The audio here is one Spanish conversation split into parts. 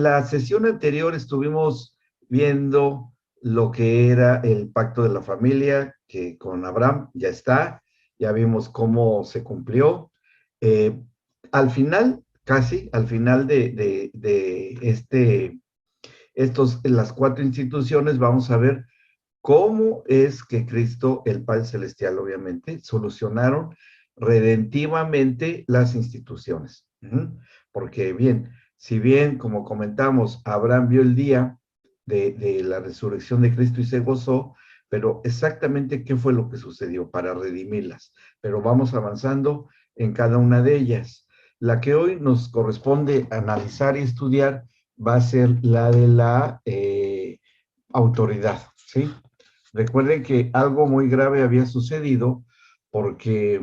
la sesión anterior estuvimos viendo lo que era el pacto de la familia, que con Abraham ya está, ya vimos cómo se cumplió. Eh, Al final, casi al final las cuatro instituciones, vamos a ver cómo es que Cristo, el Padre Celestial, obviamente, solucionaron redentivamente las instituciones. Porque bien, si bien, como comentamos, Abraham vio el día de la resurrección de Cristo y se gozó, pero exactamente qué fue lo que sucedió para redimirlas. Pero vamos avanzando en cada una de ellas. La que hoy nos corresponde analizar y estudiar va a ser la de la autoridad, ¿sí? Recuerden que algo muy grave había sucedido porque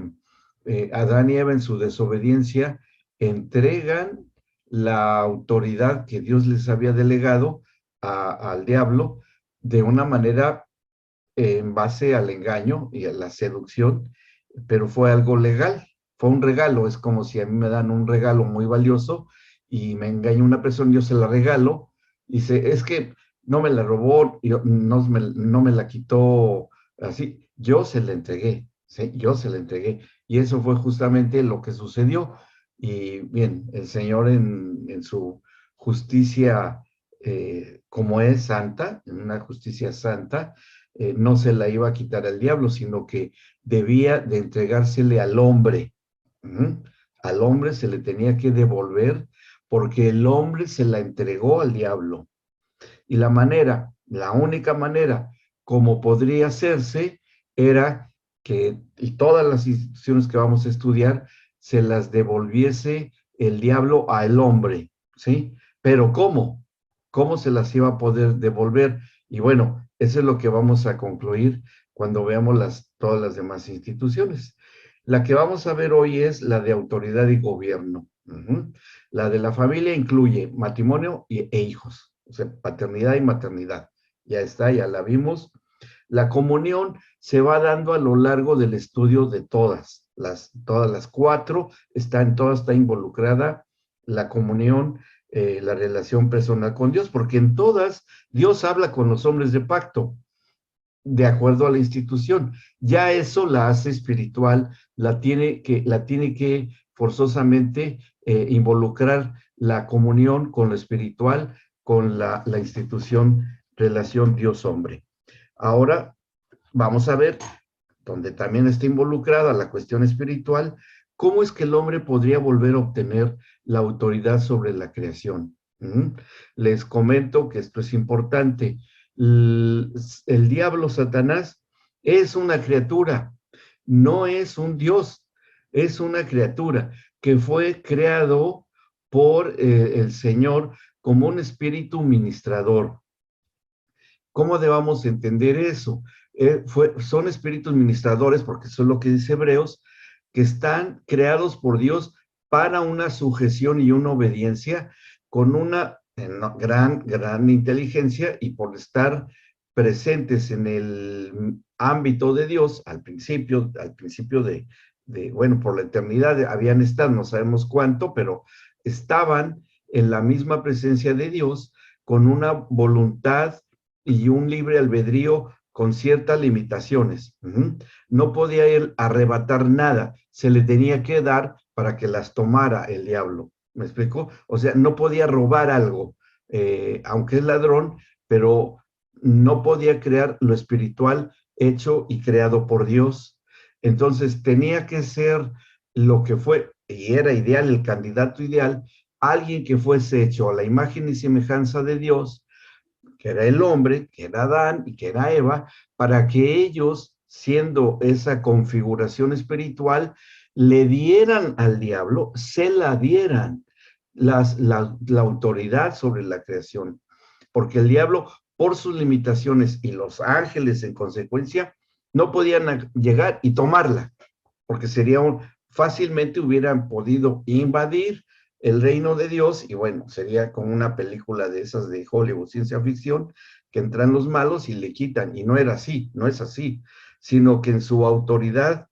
Adán y Eva en su desobediencia entregan la autoridad que Dios les había delegado al diablo de una manera en base al engaño y a la seducción, pero fue algo legal, fue un regalo. Es como si a mí me dan un regalo muy valioso y me engaña una persona, yo se la regalo, y dice, es que no me la robó, no me la quitó así, yo se la entregué, ¿sí? Yo se la entregué, y eso fue justamente lo que sucedió. Y bien, el Señor en su justicia, como es santa, en una justicia santa, no se la iba a quitar al diablo, sino que debía de entregársele al hombre. Al hombre se le tenía que devolver porque el hombre se la entregó al diablo. Y la única manera como podría hacerse era que, y todas las instituciones que vamos a estudiar, se las devolviese el diablo al hombre, ¿sí? Pero ¿cómo? ¿Cómo se las iba a poder devolver? Y bueno, eso es lo que vamos a concluir cuando veamos todas las demás instituciones. La que vamos a ver hoy es la de autoridad y gobierno. La de la familia incluye matrimonio e hijos, o sea, paternidad y maternidad. Ya está, ya la vimos. La comunión se va dando a lo largo del estudio de todas las cuatro, todas está involucrada la comunión, la relación personal con Dios, porque en todas Dios habla con los hombres de pacto, de acuerdo a la institución. Ya eso la hace espiritual, la tiene que forzosamente involucrar la comunión con lo espiritual, con la institución, relación Dios-hombre. Ahora vamos a ver, donde también está involucrada la cuestión espiritual, cómo es que el hombre podría volver a obtener la autoridad sobre la creación. Les comento que esto es importante. El diablo, Satanás, es una criatura, no es un Dios, es una criatura que fue creado por el Señor como un espíritu ministrador. ¿Cómo debamos entender eso? Son espíritus ministradores, porque eso es lo que dice Hebreos, que están creados por Dios para una sujeción y una obediencia con una gran inteligencia, y por estar presentes en el ámbito de Dios al principio bueno, por la eternidad habían estado, no sabemos cuánto, pero estaban en la misma presencia de Dios con una voluntad y un libre albedrío con ciertas limitaciones. No podía él arrebatar nada, se le tenía que dar para que las tomara el diablo. ¿Me explico? O sea, no podía robar algo, aunque es ladrón, pero no podía crear lo espiritual hecho y creado por Dios. Entonces tenía que ser lo que fue, y era ideal, el candidato ideal, alguien que fuese hecho a la imagen y semejanza de Dios, que era el hombre, que era Adán y que era Eva, para que ellos, siendo esa configuración espiritual, le dieran al diablo, se la dieran la autoridad sobre la creación. Porque el diablo, por sus limitaciones, y los ángeles en consecuencia, no podían llegar y tomarla, porque fácilmente hubieran podido invadir el reino de Dios, y bueno, sería como una película de esas de Hollywood, ciencia ficción, que entran los malos y le quitan, y no era así, no es así, sino que en su autoridad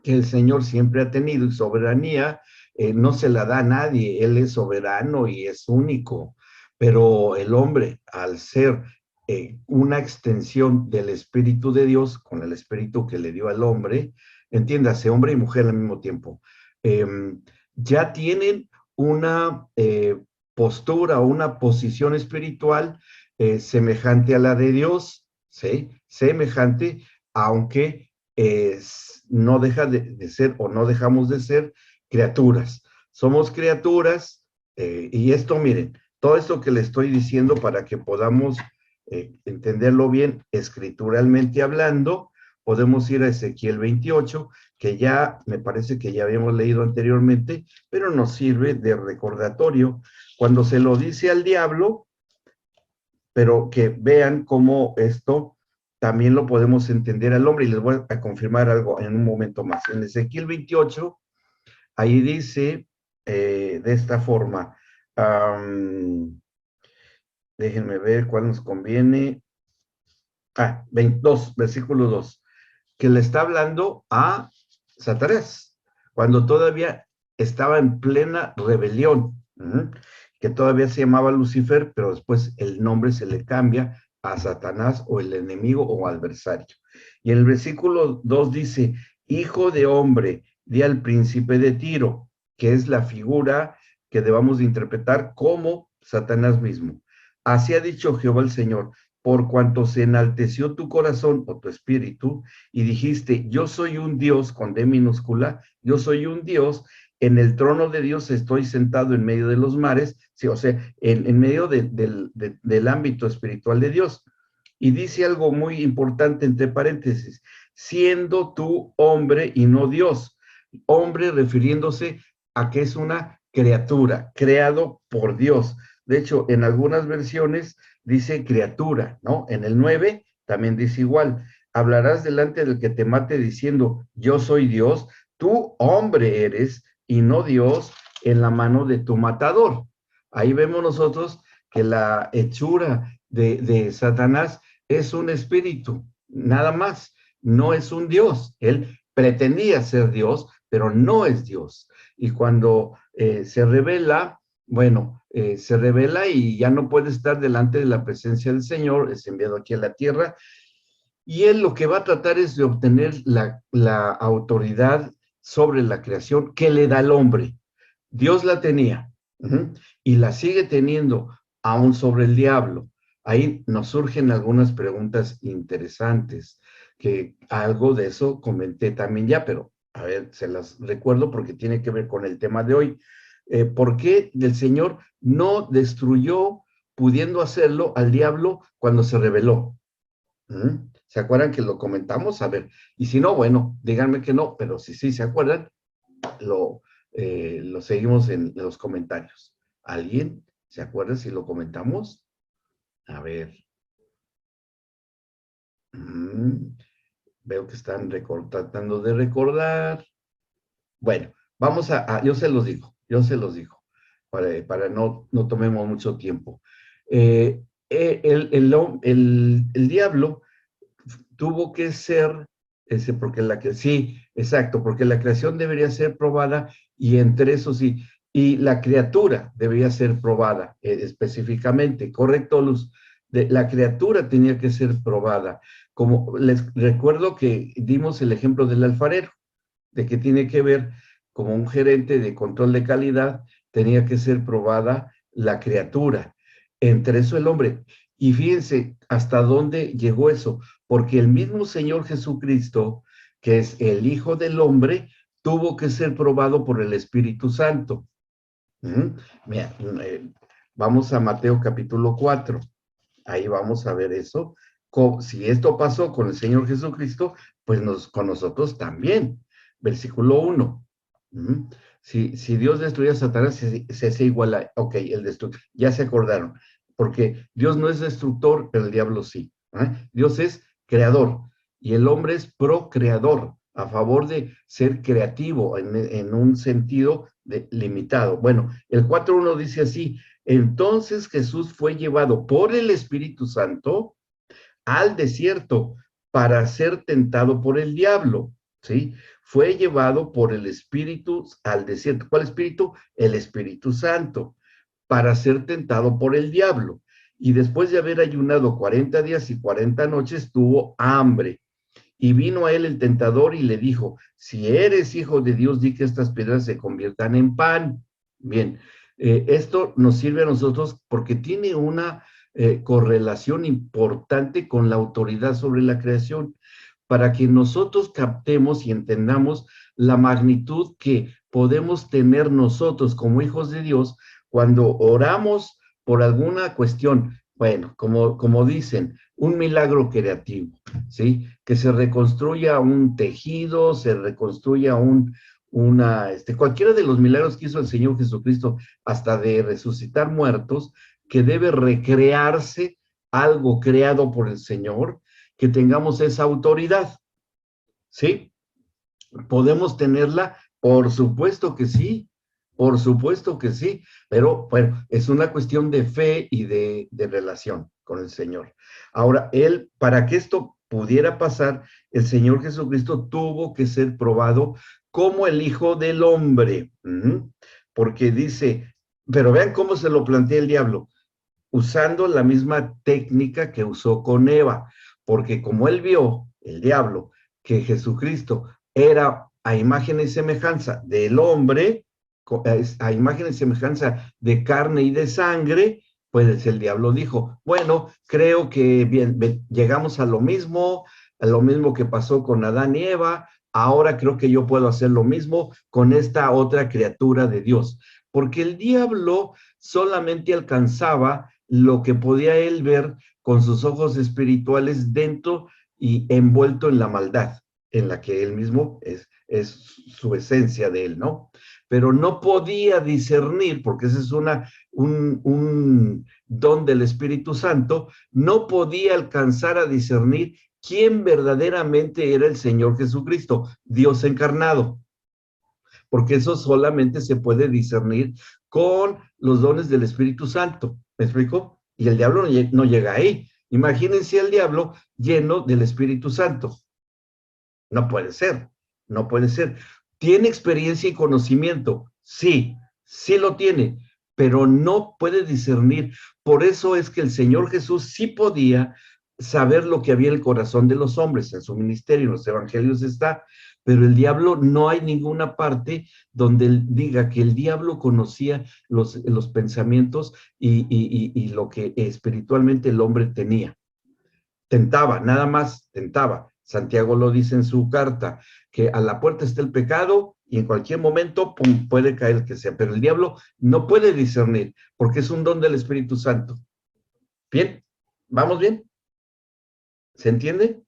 que el Señor siempre ha tenido y soberanía, no se la da a nadie, Él es soberano y es único, pero el hombre, al ser una extensión del Espíritu de Dios, con el Espíritu que le dio al hombre, entiéndase, hombre y mujer al mismo tiempo, eh, ya tienen una postura o una posición espiritual semejante a la de Dios, ¿sí? Semejante, aunque no deja de ser o no dejamos de ser criaturas. Somos criaturas y esto, miren, todo esto que le estoy diciendo para que podamos entenderlo bien escrituralmente hablando, podemos ir a Ezequiel 28, que ya me parece que ya habíamos leído anteriormente, pero nos sirve de recordatorio cuando se lo dice al diablo, pero que vean cómo esto también lo podemos entender al hombre, y les voy a confirmar algo en un momento más. En Ezequiel 28, ahí dice de esta forma, déjenme ver cuál nos conviene. 22, versículo 2, que le está hablando a Satanás, cuando todavía estaba en plena rebelión, que todavía se llamaba Lucifer, pero después el nombre se le cambia a Satanás o el enemigo o adversario. Y en el versículo 2 dice, hijo de hombre, di al príncipe de Tiro, que es la figura que debamos de interpretar como Satanás mismo. Así ha dicho Jehová el Señor, por cuanto se enalteció tu corazón o tu espíritu y dijiste, yo soy un Dios, con D minúscula, yo soy un Dios, en el trono de Dios estoy sentado en medio de los mares, sí, o sea, en medio del ámbito espiritual de Dios. Y dice algo muy importante entre paréntesis, siendo tú hombre y no Dios. Hombre refiriéndose a que es una criatura, creado por Dios. De hecho, en algunas versiones dice criatura, ¿no? En el 9 también dice igual, hablarás delante del que te mate diciendo, yo soy Dios, tú hombre eres y no Dios en la mano de tu matador. Ahí vemos nosotros que la hechura de Satanás es un espíritu, nada más, no es un Dios. Él pretendía ser Dios, pero no es Dios. Y cuando se revela, bueno, se revela y ya no puede estar delante de la presencia del Señor, es enviado aquí a la tierra, y él lo que va a tratar es de obtener la autoridad sobre la creación que le da al hombre. Dios la tenía, y la sigue teniendo aún sobre el diablo. Ahí nos surgen algunas preguntas interesantes, que algo de eso comenté también ya, pero a ver, se las recuerdo porque tiene que ver con el tema de hoy. ¿Por qué el Señor no destruyó, pudiendo hacerlo, al diablo cuando se rebeló? ¿Se acuerdan que lo comentamos? A ver, y si no, bueno, díganme que no, pero si sí se acuerdan, lo seguimos en los comentarios. ¿Alguien se acuerda si lo comentamos? A ver. Veo que están tratando de recordar. Bueno, vamos yo se los digo, para no tomemos mucho tiempo. El diablo tuvo que ser, sí, exacto, porque la creación debería ser probada y entre eso sí, y la criatura debería ser probada específicamente, correcto, Luz, la criatura tenía que ser probada. Como les recuerdo que dimos el ejemplo del alfarero, de que tiene que ver como un gerente de control de calidad, tenía que ser probada la criatura, entre eso el hombre. Y fíjense hasta dónde llegó eso, porque el mismo Señor Jesucristo, que es el Hijo del Hombre, tuvo que ser probado por el Espíritu Santo. Mira, vamos a Mateo capítulo 4, ahí vamos a ver eso. Si esto pasó con el Señor Jesucristo, pues con nosotros también. Versículo 1. Si Dios destruye a Satanás, se hace igual a, ok, el destructor, ya se acordaron, porque Dios no es destructor, pero el diablo sí. Dios es creador y el hombre es procreador, a favor de ser creativo en un sentido limitado. Bueno, el 4.1 dice así, entonces Jesús fue llevado por el Espíritu Santo al desierto para ser tentado por el diablo, ¿sí? fue llevado por el Espíritu al desierto. ¿Cuál Espíritu? El Espíritu Santo, para ser tentado por el diablo. Y después de haber ayunado 40 días y 40 noches, tuvo hambre. Y vino a él el tentador y le dijo, si eres hijo de Dios, di que estas piedras se conviertan en pan. Bien, esto nos sirve a nosotros porque tiene una correlación importante con la autoridad sobre la creación, para que nosotros captemos y entendamos la magnitud que podemos tener nosotros como hijos de Dios cuando oramos por alguna cuestión. Bueno, como dicen, un milagro creativo, ¿sí? Que se reconstruya un tejido, se reconstruya cualquiera de los milagros que hizo el Señor Jesucristo, hasta de resucitar muertos, que debe recrearse algo creado por el Señor, que tengamos esa autoridad, ¿sí? ¿Podemos tenerla? Por supuesto que sí, pero bueno, es una cuestión de fe y de relación con el Señor. Ahora, para que esto pudiera pasar, el Señor Jesucristo tuvo que ser probado como el Hijo del Hombre, porque dice, pero vean cómo se lo plantea el diablo, usando la misma técnica que usó con Eva, porque como él vio, el diablo, que Jesucristo era a imagen y semejanza del hombre, a imagen y semejanza de carne y de sangre, pues el diablo dijo, bueno, creo que bien, llegamos a lo mismo que pasó con Adán y Eva, ahora creo que yo puedo hacer lo mismo con esta otra criatura de Dios, porque el diablo solamente alcanzaba lo que podía él ver con sus ojos espirituales dentro y envuelto en la maldad, en la que él mismo es su esencia de él, ¿no? Pero no podía discernir, porque ese es un don del Espíritu Santo, no podía alcanzar a discernir quién verdaderamente era el Señor Jesucristo, Dios encarnado, porque eso solamente se puede discernir con los dones del Espíritu Santo. ¿Me explico? Y el diablo no llega ahí. Imagínense al diablo lleno del Espíritu Santo. No puede ser, no puede ser. ¿Tiene experiencia y conocimiento? Sí, sí lo tiene, pero no puede discernir. Por eso es que el Señor Jesús sí podía saber lo que había en el corazón de los hombres. En su ministerio, en los evangelios está, pero el diablo, no hay ninguna parte donde él diga que el diablo conocía los pensamientos y lo que espiritualmente el hombre tenía. Tentaba, nada más tentaba. Santiago lo dice en su carta, que a la puerta está el pecado y en cualquier momento pum, puede caer el que sea, pero el diablo no puede discernir porque es un don del Espíritu Santo. ¿Bien? ¿Vamos bien? ¿Se entiende?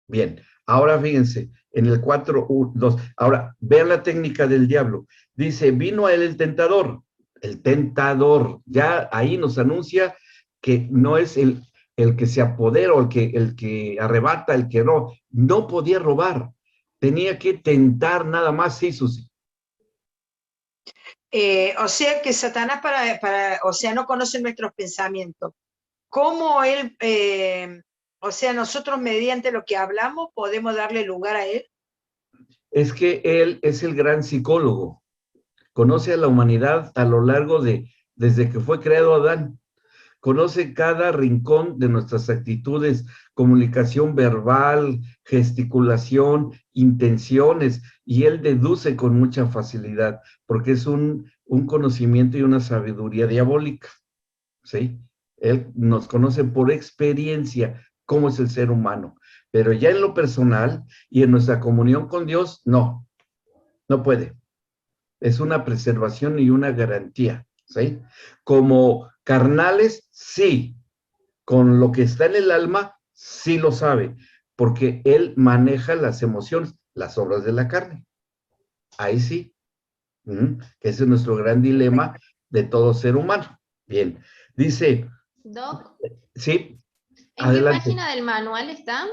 Bien. Ahora fíjense, en el 4:2, ahora vean la técnica del diablo. Dice, vino a él el tentador, ya ahí nos anuncia que no es el que se apodera o el que arrebata, el que no podía robar, tenía que tentar nada más, sí, Susi. O sea que Satanás o sea, no conoce nuestros pensamientos. ¿Cómo él, o sea, nosotros mediante lo que hablamos podemos darle lugar a él? Es que él es el gran psicólogo, conoce a la humanidad a lo largo desde que fue creado Adán. Conoce cada rincón de nuestras actitudes, comunicación verbal, gesticulación, intenciones, y él deduce con mucha facilidad, porque es un conocimiento y una sabiduría diabólica, ¿sí? Él nos conoce por experiencia cómo es el ser humano, pero ya en lo personal y en nuestra comunión con Dios, no puede. Es una preservación y una garantía, ¿sí? Como carnales, sí. Con lo que está en el alma, sí lo sabe, porque él maneja las emociones, las obras de la carne. Ahí sí. Que ese es nuestro gran dilema de todo ser humano. Bien. Dice, Doc, sí, ¿en adelante. qué página del manual está?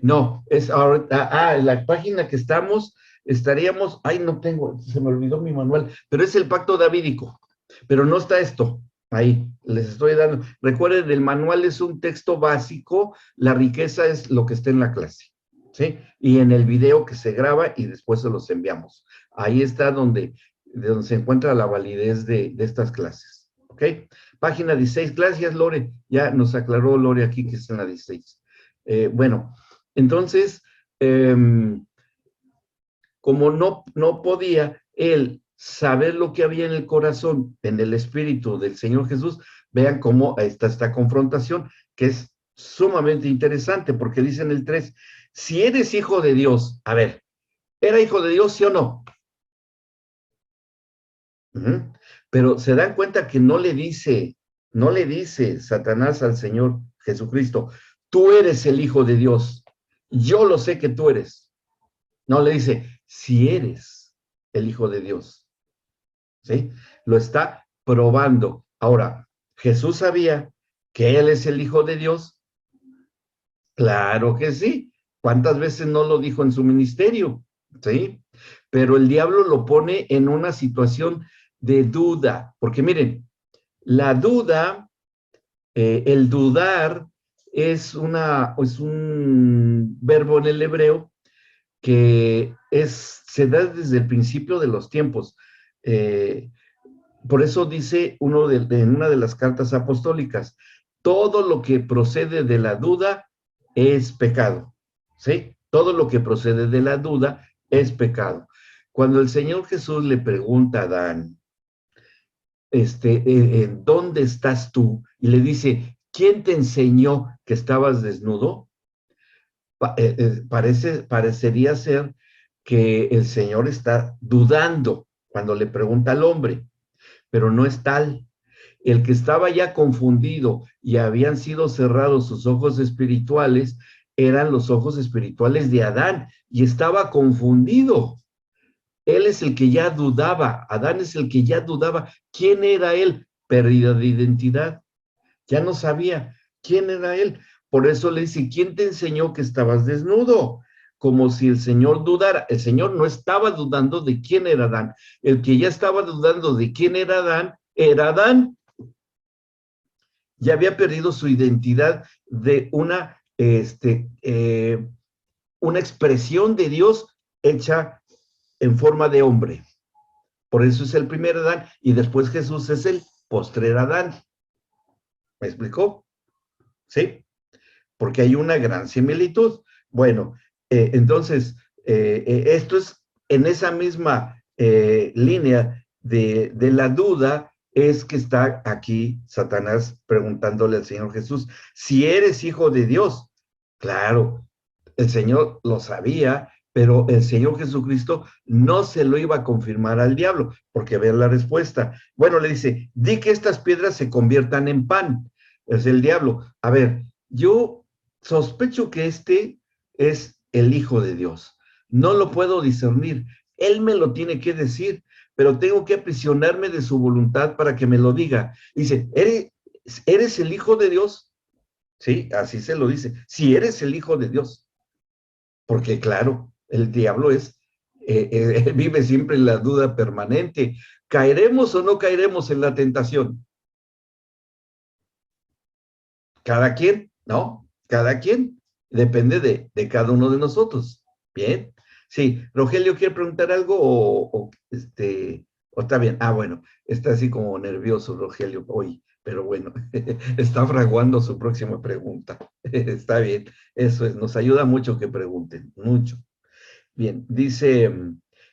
No, es ahora, en la página que estamos, estaríamos, no tengo, se me olvidó mi manual, pero es el pacto davídico, pero no está esto, ahí, les estoy dando. Recuerden, el manual es un texto básico, la riqueza es lo que está en la clase. ¿sí? Y en el video que se graba y después se los enviamos. Ahí está de donde se encuentra la validez de estas clases, ¿ok? Página 16, gracias Lore, ya nos aclaró Lore aquí que es en la 16. Bueno, entonces, como no podía él saber lo que había en el corazón, en el espíritu del Señor Jesús, vean cómo está esta confrontación, que es sumamente interesante, porque dice en el 3, si eres hijo de Dios, a ver, ¿era hijo de Dios, sí o no? Pero se dan cuenta que no le dice Satanás al Señor Jesucristo, tú eres el hijo de Dios, yo lo sé que tú eres. No, le dice, si eres el hijo de Dios, ¿sí? Lo está probando. Ahora, ¿Jesús sabía que él es el hijo de Dios? Claro que sí. ¿Cuántas veces no lo dijo en su ministerio? ¿Sí? Pero el diablo lo pone en una situación de duda, porque miren, la duda, el dudar es un verbo en el hebreo que se da desde el principio de los tiempos. Por eso dice en una de las cartas apostólicas, todo lo que procede de la duda es pecado, ¿sí? Todo lo que procede de la duda es pecado. Cuando el Señor Jesús le pregunta a Adán, ¿dónde estás tú? Y le dice, ¿quién te enseñó que estabas desnudo? Parecería ser que el Señor está dudando cuando le pregunta al hombre, pero no es tal. El que estaba ya confundido y habían sido cerrados sus ojos espirituales eran los ojos espirituales de Adán y estaba confundido. Él es el que ya dudaba, Adán es el que ya dudaba. ¿Quién era él? Pérdida de identidad. Ya no sabía quién era él. Por eso le dice, ¿quién te enseñó que estabas desnudo? Como si el Señor dudara. El Señor no estaba dudando de quién era Adán. El que ya estaba dudando de quién era Adán. Ya había perdido su identidad de una expresión de Dios hecha en forma de hombre. Por eso es el primer Adán y después Jesús es el postrer Adán. ¿Me explicó? ¿Sí? Porque hay una gran similitud. Bueno, entonces, esto es en esa misma línea de la duda, es que está aquí Satanás preguntándole al Señor Jesús, si eres hijo de Dios. Claro, el Señor lo sabía, pero el Señor Jesucristo no se lo iba a confirmar al diablo, porque vean la respuesta. Bueno, le dice, di que estas piedras se conviertan en pan. Es el diablo. A ver, yo sospecho que este es el Hijo de Dios. No lo puedo discernir. Él me lo tiene que decir, pero tengo que aprisionarme de su voluntad para que me lo diga. Dice, ¿eres el Hijo de Dios? Sí, así se lo dice. Si eres el Hijo de Dios. Porque claro, el diablo vive siempre en la duda permanente. ¿Caeremos o no caeremos en la tentación? Cada quien, ¿no? Cada quien. Depende de cada uno de nosotros. Bien. Sí, Rogelio quiere preguntar algo o está bien. Ah, bueno, está así como nervioso Rogelio hoy, pero bueno, está fraguando su próxima pregunta. Está bien, eso es, nos ayuda mucho que pregunten, mucho. Bien, dice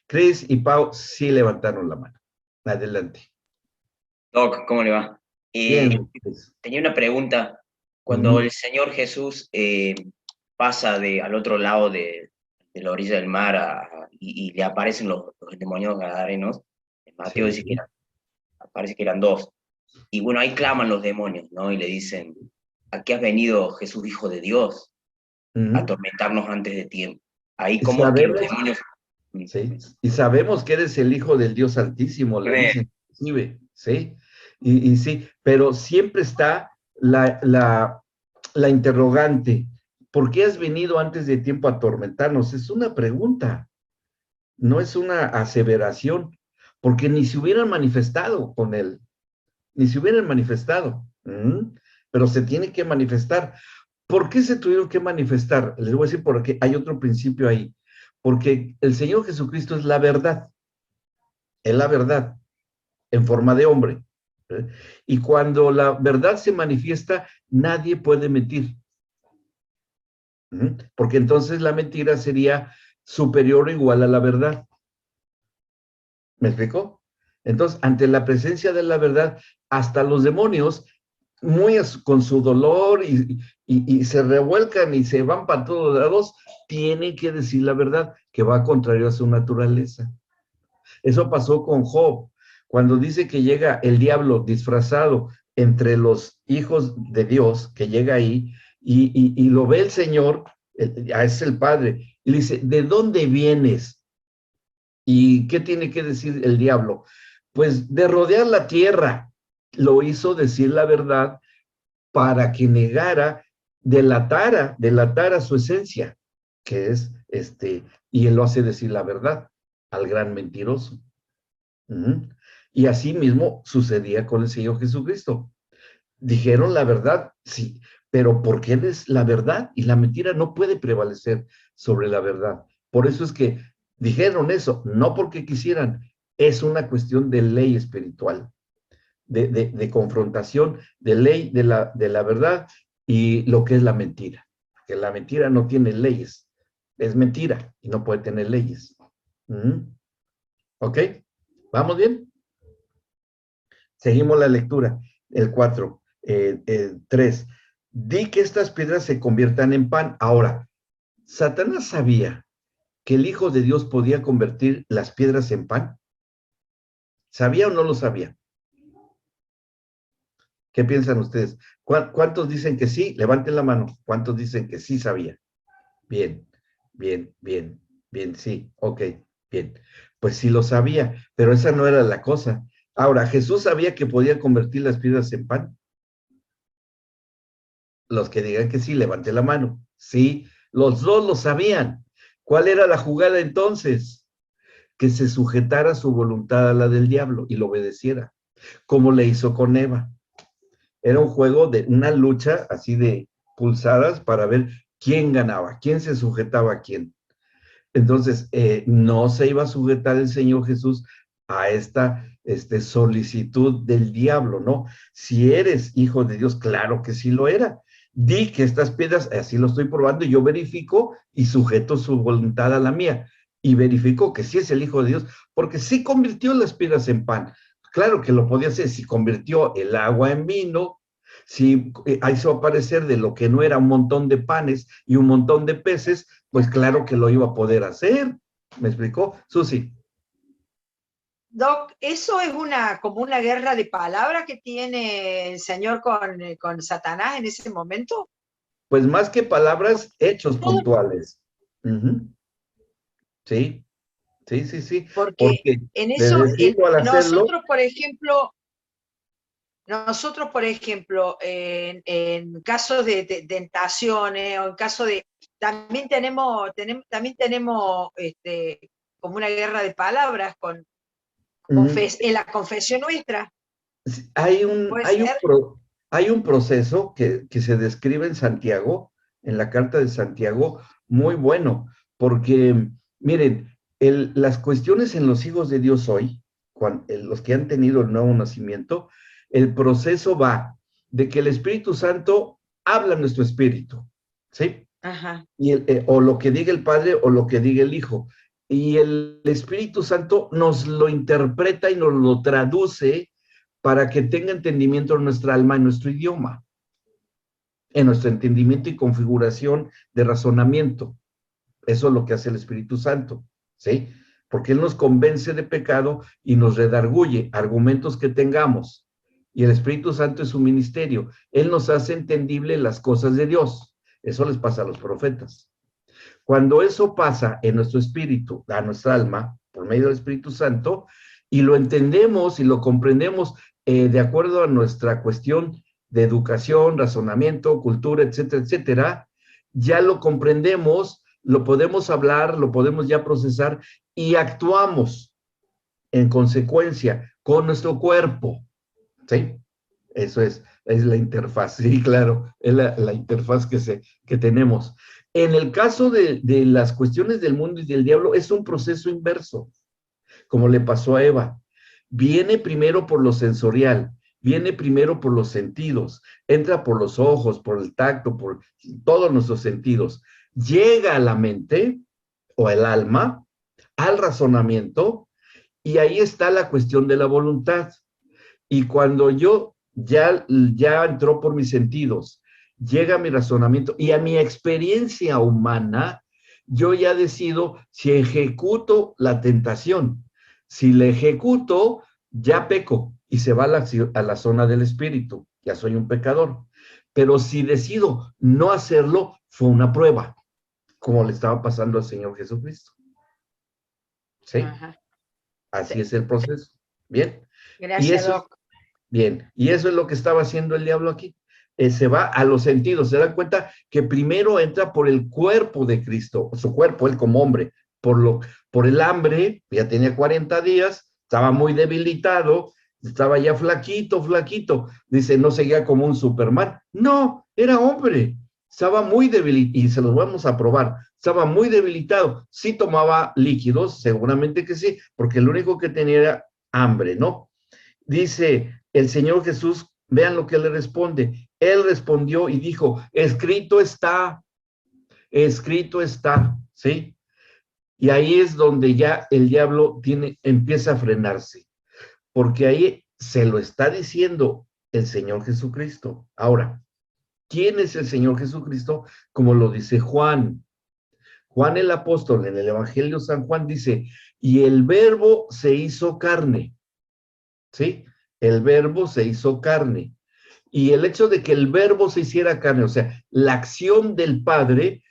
Chris y Pau sí levantaron la mano. Adelante. Doc, ¿cómo le va? Bien, Chris. Tenía una pregunta. Cuando el Señor Jesús pasa al otro lado de la orilla del mar y le aparecen los demonios gadarenos, en Mateo Sí. dice que parece que eran dos. Y bueno, ahí claman los demonios, ¿no? Y le dicen, ¿a qué has venido, Jesús, Hijo de Dios? A atormentarnos antes de tiempo. Ahí como es que los demonios... Sí, y sabemos que eres el Hijo del Dios Altísimo, le dicen, ¿sí? Y sí, pero siempre está la interrogante, ¿por qué has venido antes de tiempo a atormentarnos? Es una pregunta, no es una aseveración, porque ni se hubieran manifestado con él, ni se hubieran manifestado, pero se tiene que manifestar. ¿Por qué se tuvieron que manifestar? Les voy a decir porque hay otro principio ahí. Porque el Señor Jesucristo es la verdad. Es la verdad en forma de hombre. Y cuando la verdad se manifiesta, nadie puede mentir. Porque entonces la mentira sería superior o igual a la verdad. ¿Me explico? Entonces, ante la presencia de la verdad, hasta los demonios, con su dolor y se revuelcan y se van para todos lados, tienen que decir la verdad, que va contrario a su naturaleza. Eso pasó con Job, cuando dice que llega el diablo disfrazado entre los hijos de Dios, que llega ahí, y lo ve el Señor, es el Padre, y le dice, ¿de dónde vienes? ¿Y qué tiene que decir el diablo? Pues de rodear la tierra. Lo hizo decir la verdad para que negara, delatara su esencia, que es y él lo hace decir la verdad al gran mentiroso. Y así mismo sucedía con el Señor Jesucristo. Dijeron la verdad, sí, pero porque Él es la verdad y la mentira no puede prevalecer sobre la verdad. Por eso es que dijeron eso, no porque quisieran, es una cuestión de ley espiritual, de confrontación, de ley de la verdad y lo que es la mentira. Que la mentira no tiene leyes, es mentira y no puede tener leyes. ¿Ok? ¿Vamos bien? Seguimos la lectura. El 4, 3. Di que estas piedras se conviertan en pan. Ahora, ¿Satanás sabía que el Hijo de Dios podía convertir las piedras en pan? ¿Sabía o no lo sabía? ¿Qué piensan ustedes? ¿Cuántos dicen que sí? Levanten la mano. ¿Cuántos dicen que sí sabía? Bien, bien, bien, bien, sí, ok, bien. Pues sí lo sabía, pero esa no era la cosa. Ahora, ¿Jesús sabía que podía convertir las piedras en pan? Los que digan que sí, levante la mano. Sí, los dos lo sabían. ¿Cuál era la jugada entonces? Que se sujetara su voluntad a la del diablo y lo obedeciera, como le hizo con Eva. Era un juego de una lucha así de pulsadas para ver quién ganaba, quién se sujetaba a quién. Entonces, no se iba a sujetar el Señor Jesús a esta solicitud del diablo, ¿no? Si eres hijo de Dios, claro que sí lo era. Di que estas piedras, así lo estoy probando, y yo verifico y sujeto su voluntad a la mía. Y verifico que sí es el Hijo de Dios, porque sí convirtió las piedras en pan. Claro que lo podía hacer, si convirtió el agua en vino, si hizo aparecer de lo que no era un montón de panes y un montón de peces, pues claro que lo iba a poder hacer. ¿Me explicó? Susi. Doc, ¿eso es como una guerra de palabras que tiene el Señor con Satanás en ese momento? Pues más que palabras, hechos puntuales. Sí, sí, sí, sí. Porque en de eso, decirlo al hacerlo, nosotros, por ejemplo, en casos de tentaciones o en caso de, también tenemos como una guerra de palabras en la confesión nuestra. hay un proceso que se describe en Santiago, en la carta de Santiago, muy bueno, porque, miren, las cuestiones en los hijos de Dios hoy, los que han tenido el nuevo nacimiento, el proceso va de que el Espíritu Santo habla a nuestro espíritu, ¿sí? Ajá. O lo que diga el Padre o lo que diga el Hijo. Y el Espíritu Santo nos lo interpreta y nos lo traduce para que tenga entendimiento en nuestra alma, en nuestro idioma, en nuestro entendimiento y configuración de razonamiento. Eso es lo que hace el Espíritu Santo, ¿sí? Porque Él nos convence de pecado y nos redarguye argumentos que tengamos. Y el Espíritu Santo es su ministerio. Él nos hace entendible las cosas de Dios. Eso les pasa a los profetas. Cuando eso pasa en nuestro espíritu, a nuestra alma, por medio del Espíritu Santo, y lo entendemos y lo comprendemos de acuerdo a nuestra cuestión de educación, razonamiento, cultura, etcétera, etcétera, ya lo comprendemos, lo podemos hablar, lo podemos ya procesar y actuamos en consecuencia con nuestro cuerpo, ¿sí? Eso es la interfaz, sí, claro, es la interfaz que tenemos. En el caso de las cuestiones del mundo y del diablo, es un proceso inverso, como le pasó a Eva. Viene primero por lo sensorial, viene primero por los sentidos, entra por los ojos, por el tacto, por todos nuestros sentidos. Llega a la mente o al alma, al razonamiento, y ahí está la cuestión de la voluntad. Y cuando yo ya entró por mis sentidos, llega mi razonamiento y a mi experiencia humana, yo ya decido si ejecuto la tentación. Si la ejecuto, ya peco y se va a la zona del espíritu, ya soy un pecador. Pero si decido no hacerlo, fue una prueba, como le estaba pasando al Señor Jesucristo. ¿Sí? Ajá. Así Sí. es el proceso. Bien. Gracias, Doc. Bien, y eso es lo que estaba haciendo el diablo aquí. Se va a los sentidos, se dan cuenta que primero entra por el cuerpo de Cristo, su cuerpo, él como hombre, por el hambre, ya tenía 40 días, estaba muy debilitado, estaba ya flaquito, dice, no seguía como un Superman, no, era hombre, estaba muy debilitado, y se los vamos a probar, estaba muy debilitado, sí tomaba líquidos, seguramente que sí, porque lo único que tenía era hambre, ¿no? Dice el Señor Jesús, vean lo que le responde. Él respondió y dijo, escrito está, ¿sí? Y ahí es donde ya el diablo empieza a frenarse, porque ahí se lo está diciendo el Señor Jesucristo. Ahora, ¿quién es el Señor Jesucristo? Como lo dice Juan. Juan el apóstol en el Evangelio de San Juan dice, y el verbo se hizo carne, ¿sí? El verbo se hizo carne. Y el hecho de que el verbo se hiciera carne, o sea, la acción del Padre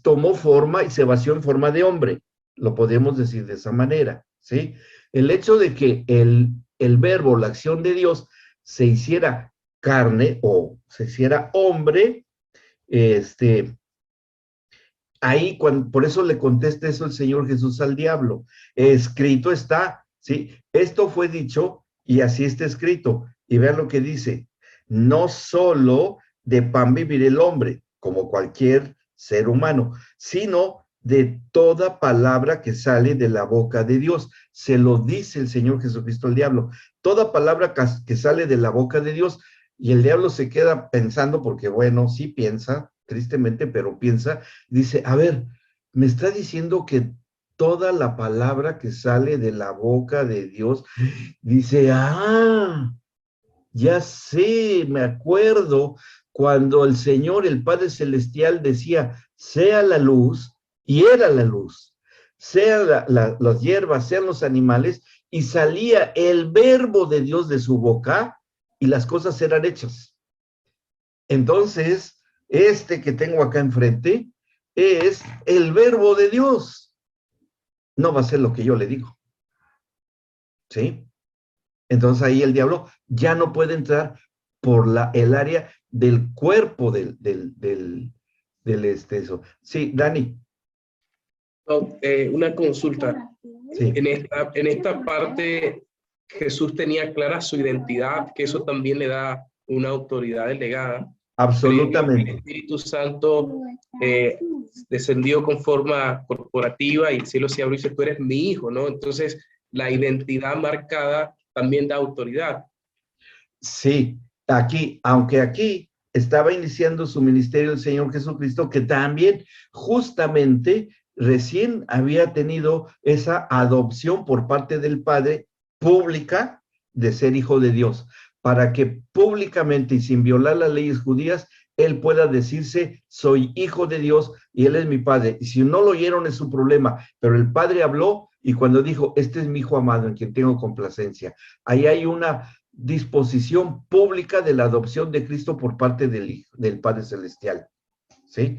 tomó forma y se vació en forma de hombre. Lo podemos decir de esa manera, ¿sí? El hecho de que el verbo, la acción de Dios, se hiciera carne o se hiciera hombre, ahí, por eso le contesta eso el Señor Jesús al diablo. Escrito está, ¿sí? Esto fue dicho y así está escrito. Y vean lo que dice. No solo de pan vivir el hombre, como cualquier ser humano, sino de toda palabra que sale de la boca de Dios. Se lo dice el Señor Jesucristo al diablo. Toda palabra que sale de la boca de Dios. Y el diablo se queda pensando, porque bueno, sí piensa, tristemente, pero piensa, dice, a ver, me está diciendo que toda la palabra que sale de la boca de Dios, dice, ya sé, me acuerdo cuando el Señor, el Padre Celestial, decía, sea la luz, y era la luz, sean las hierbas, sean los animales, y salía el verbo de Dios de su boca, y las cosas eran hechas. Entonces, que tengo acá enfrente es el verbo de Dios. No va a ser lo que yo le digo. ¿Sí? Entonces ahí el diablo ya no puede entrar por el área del cuerpo eso. Sí, Dani. Una consulta. Sí. En esta parte, Jesús tenía clara su identidad, que eso también le da una autoridad delegada. Absolutamente. El Espíritu Santo descendió con forma corporativa y el cielo se abrió y dice, tú eres mi hijo, ¿no? Entonces, la identidad marcada también da autoridad. Sí, aunque aquí estaba iniciando su ministerio el Señor Jesucristo, que también justamente recién había tenido esa adopción por parte del Padre pública de ser hijo de Dios, para que públicamente y sin violar las leyes judías, él pueda decirse, soy hijo de Dios y él es mi Padre. Y si no lo oyeron es su problema, pero el Padre habló y cuando dijo, este es mi hijo amado en quien tengo complacencia, ahí hay una disposición pública de la adopción de Cristo por parte del Padre Celestial, ¿sí?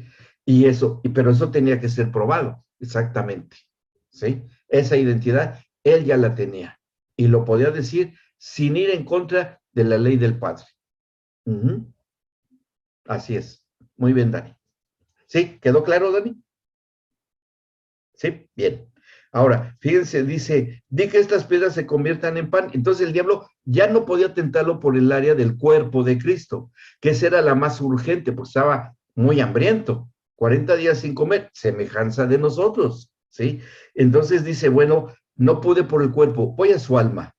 Pero eso tenía que ser probado, exactamente, ¿sí? Esa identidad, él ya la tenía, y lo podía decir sin ir en contra de la ley del Padre. Así es. Muy bien, Dani. ¿Sí? ¿Quedó claro, Dani? Sí, bien. Ahora, fíjense, dice, di que estas piedras se conviertan en pan. Entonces el diablo ya no podía tentarlo por el área del cuerpo de Cristo, que esa era la más urgente, pues estaba muy hambriento, 40 días sin comer, semejanza de nosotros, ¿sí? Entonces dice, bueno, no pude por el cuerpo, voy a su alma,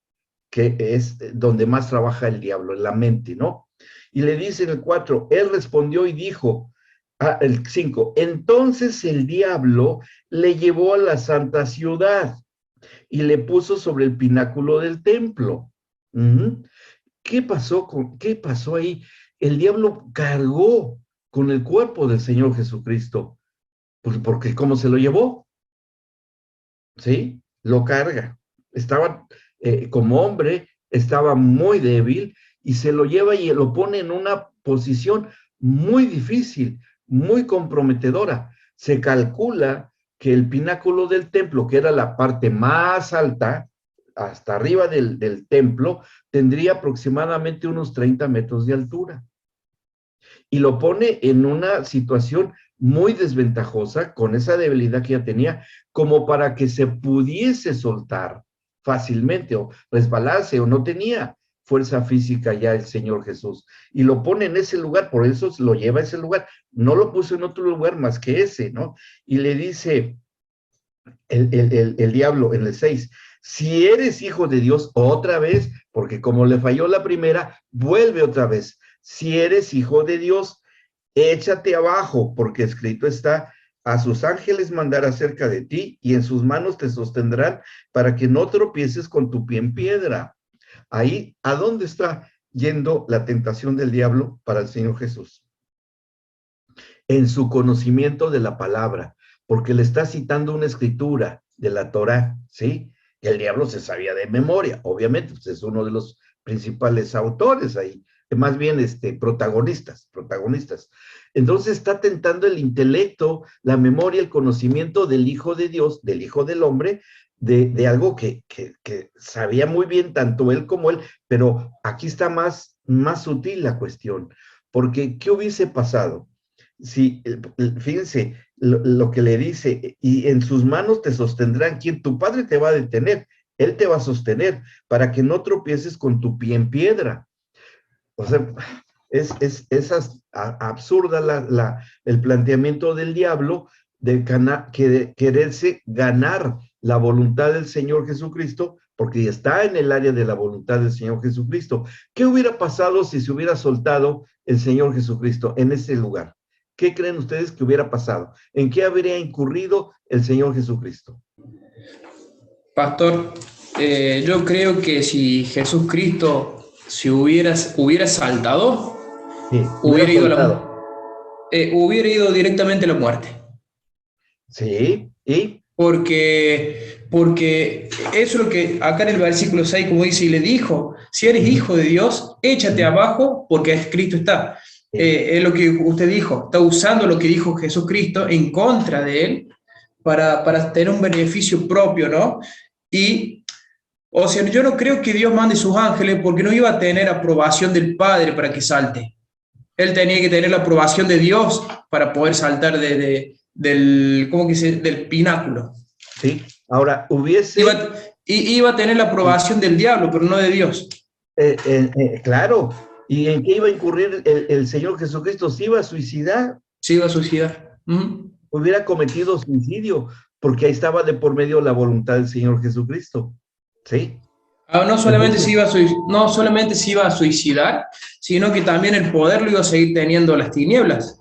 que es donde más trabaja el diablo, en la mente, ¿no? Y le dice en el 4, él respondió y dijo, el 5, entonces el diablo le llevó a la santa ciudad y le puso sobre el pináculo del templo. ¿Qué pasó ahí? El diablo cargó con el cuerpo del Señor Jesucristo, pues porque ¿cómo se lo llevó? ¿Sí? Lo carga. Estaba como hombre, estaba muy débil y se lo lleva y lo pone en una posición muy difícil, muy comprometedora. Se calcula que el pináculo del templo, que era la parte más alta, hasta arriba del templo, tendría aproximadamente unos 30 metros de altura. Y lo pone en una situación muy desventajosa, con esa debilidad que ya tenía, como para que se pudiese soltar fácilmente o resbalarse, o no tenía fuerza física ya el Señor Jesús. Y lo pone en ese lugar, por eso lo lleva a ese lugar. No lo puso en otro lugar más que ese, ¿no? Y le dice el diablo en el 6, si eres hijo de Dios, otra vez, porque como le falló la primera, vuelve otra vez. Si eres hijo de Dios, échate abajo, porque escrito está, a sus ángeles mandará cerca de ti y en sus manos te sostendrán para que no tropieces con tu pie en piedra. Ahí, ¿a dónde está yendo la tentación del diablo para el Señor Jesús? En su conocimiento de la palabra, porque le está citando una escritura de la Torá, ¿sí? Que el diablo se sabía de memoria, obviamente, pues es uno de los principales autores ahí, más bien protagonistas. Entonces está tentando el intelecto, la memoria, el conocimiento del Hijo de Dios, del Hijo del Hombre, de algo que sabía muy bien tanto él como él, pero aquí está más sutil la cuestión, porque ¿qué hubiese pasado? Si, fíjense, lo que le dice, y en sus manos te sostendrán, quien tu padre te va a detener, él te va a sostener, para que no tropieces con tu pie en piedra. O sea, es absurda el planteamiento del diablo de quererse ganar la voluntad del Señor Jesucristo, porque está en el área de la voluntad del Señor Jesucristo. ¿Qué hubiera pasado si se hubiera soltado el Señor Jesucristo en ese lugar? ¿Qué creen ustedes que hubiera pasado? ¿En qué habría incurrido el Señor Jesucristo? Pastor, yo creo que si Jesucristo si hubiera saltado, sí, hubiera ido directamente a la muerte. Sí, ¿y? Porque eso es lo que acá en el versículo 6, como dice, y le dijo, si eres hijo de Dios, échate abajo porque escrito está. Es lo que usted dijo, está usando lo que dijo Jesucristo en contra de él para tener un beneficio propio, ¿no? Y, o sea, yo no creo que Dios mande sus ángeles porque no iba a tener aprobación del Padre para que salte. Él tenía que tener la aprobación de Dios para poder saltar del pináculo. Sí, ahora hubiese... Iba a tener la aprobación del diablo, pero no de Dios. Claro, ¿y en qué iba a incurrir el Señor Jesucristo? ¿Se iba a suicidar? Se iba a suicidar. Hubiera cometido suicidio, porque ahí estaba de por medio la voluntad del Señor Jesucristo. ¿Sí? No solamente se iba a suicidar, sino que también el poder lo iba a seguir teniendo las tinieblas.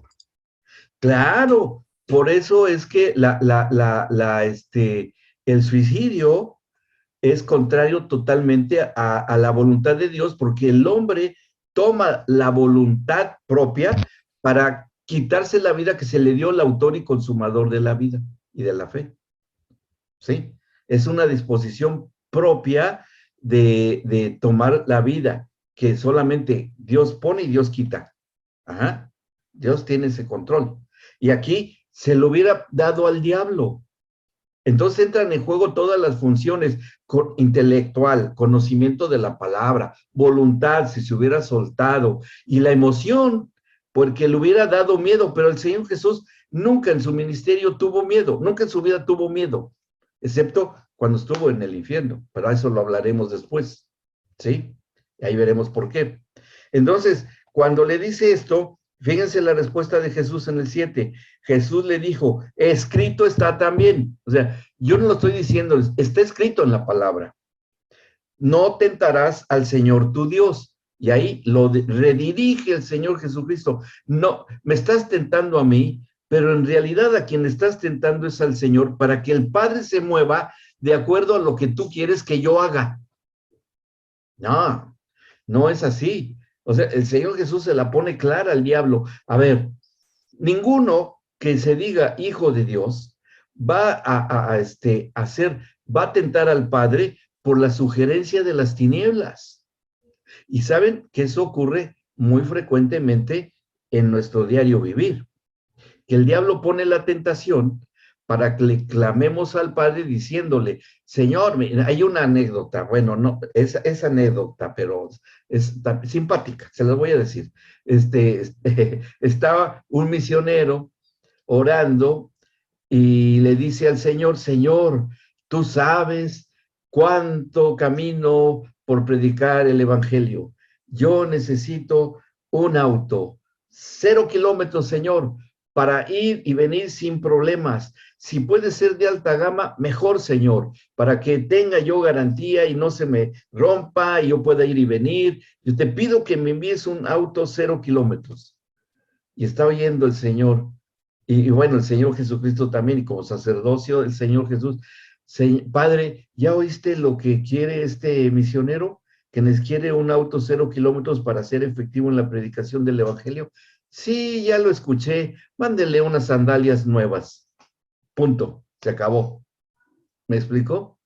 Claro, por eso es que el suicidio es contrario totalmente a la voluntad de Dios, porque el hombre toma la voluntad propia para quitarse la vida que se le dio el autor y consumador de la vida y de la fe. ¿Sí? Es una disposición propia de tomar la vida que solamente Dios pone y Dios quita. Ajá. Dios tiene ese control. Y aquí se lo hubiera dado al diablo. Entonces entran en juego todas las funciones intelectual, conocimiento de la palabra, voluntad, si se hubiera soltado, y la emoción, porque le hubiera dado miedo, pero el Señor Jesús nunca en su ministerio tuvo miedo, nunca en su vida tuvo miedo. excepto cuando estuvo en el infierno, pero a eso lo hablaremos después, ¿sí? Y ahí veremos por qué. Entonces, cuando le dice esto, fíjense la respuesta de Jesús en el 7. Jesús le dijo, escrito está también. O sea, yo no lo estoy diciendo, está escrito en la palabra. No tentarás al Señor tu Dios. Y ahí lo redirige el Señor Jesucristo. No, me estás tentando a mí, pero en realidad a quien estás tentando es al Señor para que el Padre se mueva de acuerdo a lo que tú quieres que yo haga. No, no es así. O sea, el Señor Jesús se la pone clara al diablo. A ver, ninguno que se diga hijo de Dios va va a tentar al Padre por la sugerencia de las tinieblas. Y saben que eso ocurre muy frecuentemente en nuestro diario vivir. Que el diablo pone la tentación para que le clamemos al Padre diciéndole, Señor, hay una anécdota, bueno, no, es anécdota, pero es simpática, se las voy a decir. Estaba un misionero orando y le dice al Señor, Señor, tú sabes cuánto camino por predicar el evangelio. Yo necesito un auto, 0 kilómetros, Señor, para ir y venir sin problemas. Si puede ser de alta gama, mejor, Señor, para que tenga yo garantía y no se me rompa y yo pueda ir y venir. Yo te pido que me envíes un auto 0 kilómetros. Y está oyendo el Señor, y bueno, el Señor Jesucristo también, y como sacerdocio, el Señor Jesús, Padre, ¿ya oíste lo que quiere este misionero? Que les quiere un auto 0 kilómetros para ser efectivo en la predicación del evangelio. Sí, ya lo escuché, mándele unas sandalias nuevas. Punto, se acabó. ¿Me explicó?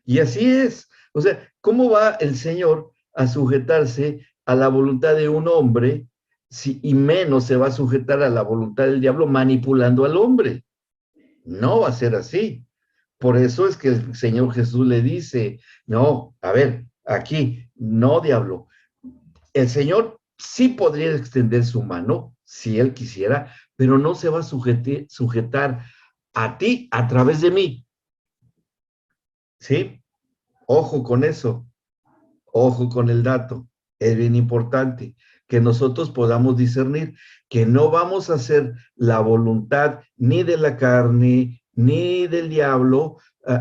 Y así es. O sea, ¿cómo va el Señor a sujetarse a la voluntad de un hombre y menos se va a sujetar a la voluntad del diablo manipulando al hombre? No va a ser así. Por eso es que el Señor Jesús le dice, no, a ver, aquí, no, diablo. El Señor sí podría extender su mano, si Él quisiera, pero no se va a sujetar a ti a través de mí. ¿Sí? Ojo con eso. Ojo con el dato. Es bien importante que nosotros podamos discernir que no vamos a hacer la voluntad ni de la carne, ni del diablo,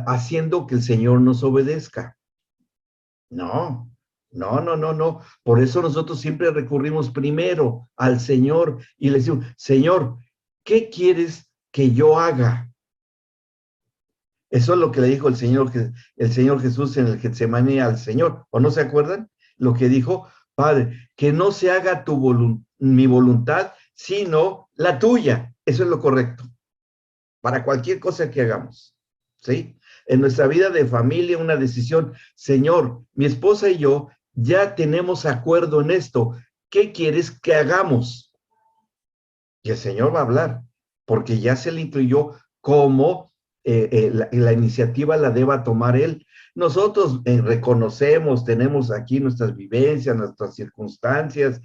haciendo que el Señor nos obedezca. No. No. Por eso nosotros siempre recurrimos primero al Señor y le decimos, Señor, ¿qué quieres que yo haga? Eso es lo que le dijo el Señor Jesús en el Getsemaní al Señor. ¿O no se acuerdan? Lo que dijo, Padre, que no se haga mi voluntad, sino la tuya. Eso es lo correcto. Para cualquier cosa que hagamos. ¿Sí? En nuestra vida de familia, una decisión, Señor, mi esposa y yo ya tenemos acuerdo en esto. ¿Qué quieres que hagamos? Y el Señor va a hablar, porque ya se le incluyó como la iniciativa la deba tomar Él. Nosotros reconocemos, tenemos aquí nuestras vivencias, nuestras circunstancias,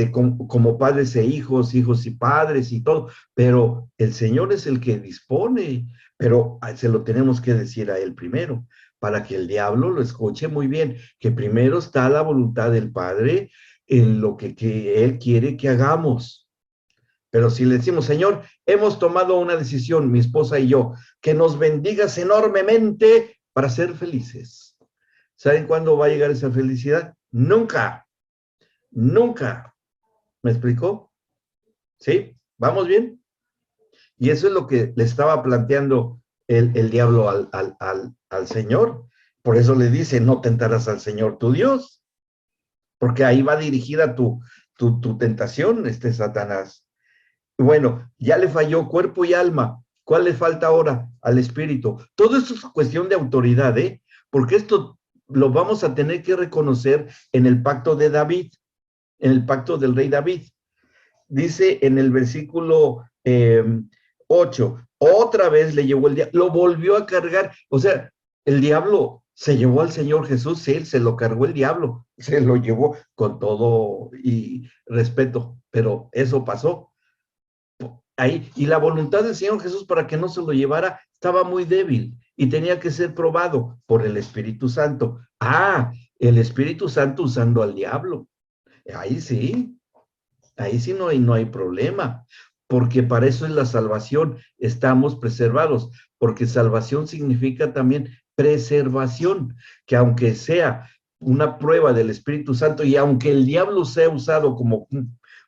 como padres e hijos y padres y todo, pero el Señor es el que dispone, pero se lo tenemos que decir a Él primero, para que el diablo lo escuche muy bien, que primero está la voluntad del Padre en lo que Él quiere que hagamos. Pero si le decimos, Señor, hemos tomado una decisión, mi esposa y yo, que nos bendigas enormemente para ser felices. ¿Saben cuándo va a llegar esa felicidad? Nunca. Nunca. ¿Me explicó? ¿Sí? ¿Vamos bien? Y eso es lo que le estaba planteando el diablo al Señor. Por eso le dice, no tentarás al Señor tu Dios. Porque ahí va dirigida tu tentación, Satanás. Bueno, ya le falló cuerpo y alma. ¿Cuál le falta ahora? Al espíritu. Todo esto es cuestión de autoridad, ¿eh? Porque esto lo vamos a tener que reconocer en el pacto de David, en el pacto del rey David. Dice en el versículo 8, otra vez le llevó el diablo, lo volvió a cargar. O sea, el diablo se llevó al Señor Jesús, sí, se lo cargó el diablo, se lo llevó con todo y respeto, pero eso pasó. Ahí, y la voluntad del Señor Jesús para que no se lo llevara estaba muy débil. y tenía que ser probado por el Espíritu Santo. Ah, el Espíritu Santo usando al diablo. Ahí sí no hay problema, porque para eso es la salvación, estamos preservados, porque salvación significa también preservación, que aunque sea una prueba del Espíritu Santo y aunque el diablo sea usado como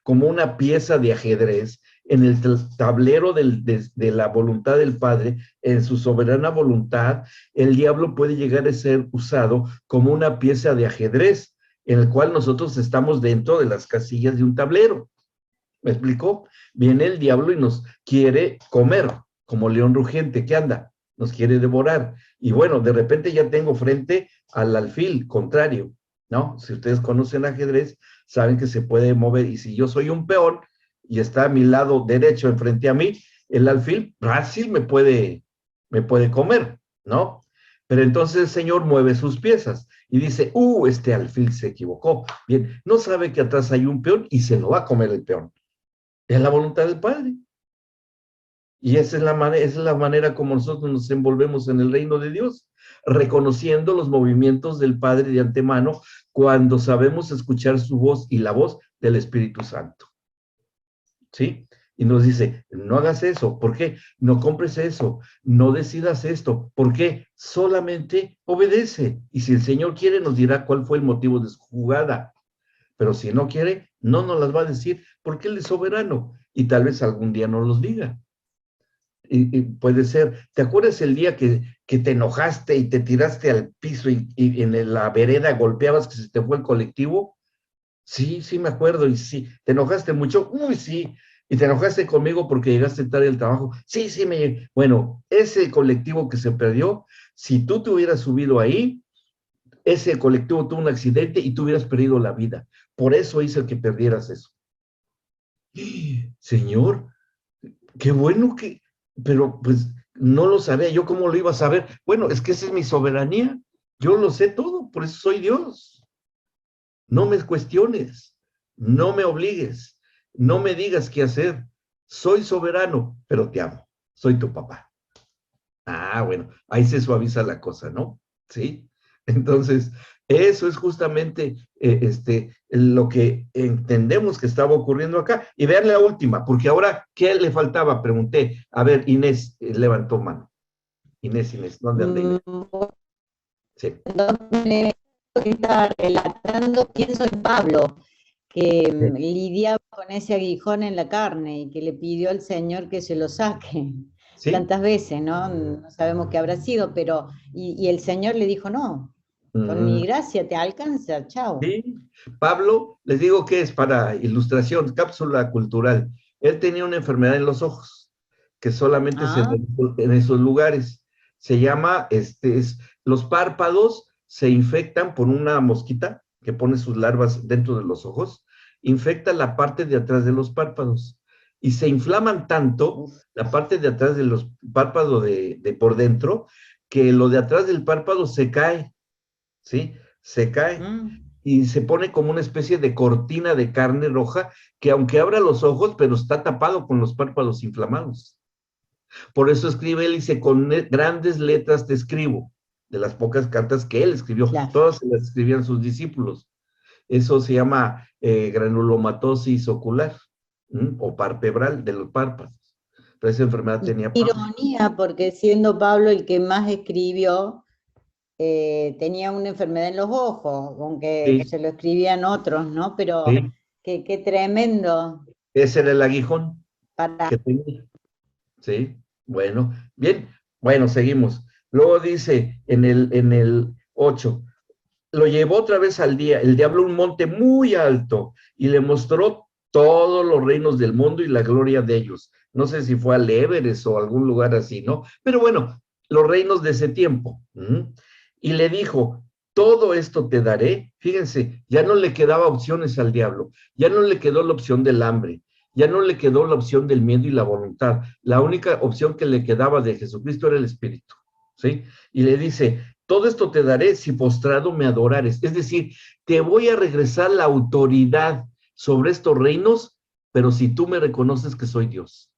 una pieza de ajedrez en el tablero de la voluntad del Padre, en su soberana voluntad, el diablo puede llegar a ser usado como una pieza de ajedrez, en el cual nosotros estamos dentro de las casillas de un tablero. ¿Me explicó? Viene el diablo y nos quiere comer, como león rugiente que anda, nos quiere devorar. Y bueno, de repente ya tengo frente al alfil contrario, ¿no? Si ustedes conocen ajedrez, saben que se puede mover. Y si yo soy un peón y está a mi lado derecho enfrente a mí, el alfil fácil me puede comer, ¿no? Pero entonces el Señor mueve sus piezas y dice, este alfil se equivocó. Bien, no sabe que atrás hay un peón y se lo va a comer el peón. Es la voluntad del Padre. Y esa es la manera como nosotros nos envolvemos en el reino de Dios, reconociendo los movimientos del Padre de antemano cuando sabemos escuchar su voz y la voz del Espíritu Santo. ¿Sí? Y nos dice, no hagas eso. ¿Por qué? No compres eso. No decidas esto. ¿Por qué? Solamente obedece. Y si el Señor quiere, nos dirá cuál fue el motivo de su jugada. Pero si no quiere, no nos las va a decir, porque Él es soberano. Y tal vez algún día nos los diga. Y puede ser, ¿te acuerdas el día que te enojaste y te tiraste al piso y en la vereda golpeabas que se te fue el colectivo? Sí, me acuerdo, y sí, ¿te enojaste mucho? Uy, sí, y te enojaste conmigo porque llegaste tarde al trabajo. Sí, bueno, ese colectivo que se perdió, si tú te hubieras subido ahí, ese colectivo tuvo un accidente y tú hubieras perdido la vida. Por eso hice que perdieras eso. Señor, qué bueno pero pues no lo sabía, ¿yo cómo lo iba a saber? Bueno, es que esa es mi soberanía, yo lo sé todo, por eso soy Dios. No me cuestiones, no me obligues, no me digas qué hacer. Soy soberano, pero te amo, soy tu papá. Ah, bueno, ahí se suaviza la cosa, ¿no? ¿Sí? Entonces, eso es justamente lo que entendemos que estaba ocurriendo acá. Y vean la última, porque ahora, ¿qué le faltaba? Pregunté. A ver, Inés levantó mano. Inés, ¿dónde anda Inés? Sí. Donde está relatando quién soy Pablo, que lidiaba con ese aguijón en la carne y que le pidió al Señor que se lo saque. ¿Sí? Tantas veces, ¿no? No sabemos qué habrá sido, pero, y el Señor le dijo, no, con mi gracia te alcanza, chao. Sí, Pablo, les digo que es para ilustración, cápsula cultural. Él tenía una enfermedad en los ojos, que solamente se ve en esos lugares. Se llama, los párpados se infectan por una mosquita que pone sus larvas dentro de los ojos, infecta la parte de atrás de los párpados y se inflaman tanto la parte de atrás de los párpados de por dentro, que lo de atrás del párpado se cae, ¿sí? Se cae y se pone como una especie de cortina de carne roja que aunque abra los ojos, pero está tapado con los párpados inflamados. Por eso escribe él y dice, con grandes letras te escribo, de las pocas cartas que él escribió, claro. Todas se las escribían sus discípulos. Eso se llama granulomatosis ocular, o palpebral de los párpados. Pero esa enfermedad tenía Pablo. Ironía, porque siendo Pablo el que más escribió, tenía una enfermedad en los ojos, aunque se lo escribían otros, ¿no? Pero qué tremendo. Ese era el aguijón que tenía. Sí, bueno, bien, bueno, seguimos. Luego dice en el 8, lo llevó otra vez el diablo a un monte muy alto y le mostró todos los reinos del mundo y la gloria de ellos. No sé si fue al Everest o algún lugar así, ¿no? Pero bueno, los reinos de ese tiempo. Y le dijo, todo esto te daré. Fíjense, ya no le quedaba opciones al diablo, ya no le quedó la opción del hambre, ya no le quedó la opción del miedo y la voluntad. La única opción que le quedaba de Jesucristo era el Espíritu, ¿sí? Y le dice, todo esto te daré si postrado me adorares. Es decir, te voy a regresar la autoridad sobre estos reinos, pero si tú me reconoces que soy Dios.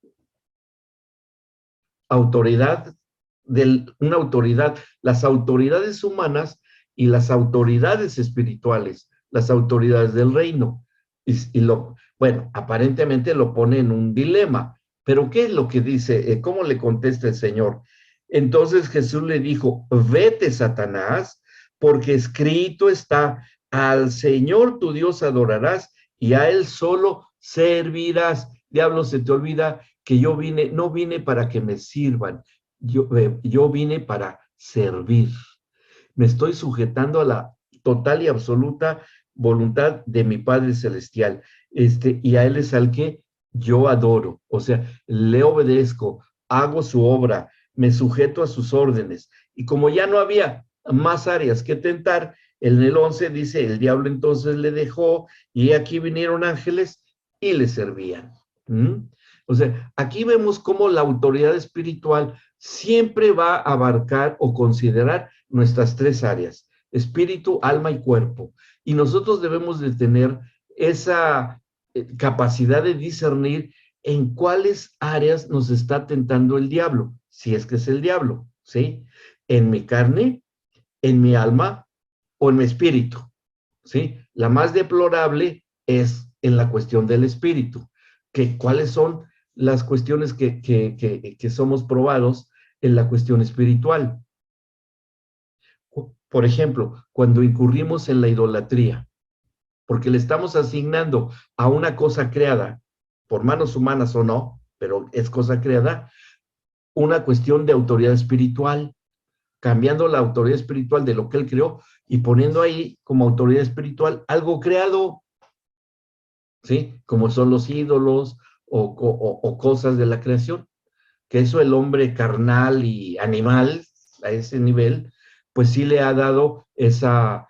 Autoridad de una autoridad, las autoridades humanas y las autoridades espirituales, las autoridades del reino. Bueno, aparentemente lo pone en un dilema, pero ¿qué es lo que dice? ¿Cómo le contesta el Señor? Entonces Jesús le dijo, vete, Satanás, porque escrito está, al Señor tu Dios adorarás y a Él solo servirás. Diablo, se te olvida que yo vine, no vine para que me sirvan, yo vine para servir. Me estoy sujetando a la total y absoluta voluntad de mi Padre Celestial, y a Él es al que yo adoro, o sea, le obedezco, hago su obra, me sujeto a sus órdenes, y como ya no había más áreas que tentar, en el 11 dice, el diablo entonces le dejó, y aquí vinieron ángeles y le servían. O sea, aquí vemos cómo la autoridad espiritual siempre va a abarcar o considerar nuestras tres áreas, espíritu, alma y cuerpo. Y nosotros debemos de tener esa capacidad de discernir en cuáles áreas nos está tentando el diablo, si es que es el diablo, ¿sí? En mi carne, en mi alma o en mi espíritu, ¿sí? La más deplorable es en la cuestión del espíritu, que cuáles son las cuestiones que somos probados en la cuestión espiritual. Por ejemplo, cuando incurrimos en la idolatría, porque le estamos asignando a una cosa creada, por manos humanas o no, pero es cosa creada, una cuestión de autoridad espiritual, cambiando la autoridad espiritual de lo que él creó y poniendo ahí como autoridad espiritual algo creado, ¿sí? Como son los ídolos o cosas de la creación, que eso el hombre carnal y animal a ese nivel, pues sí le ha dado esa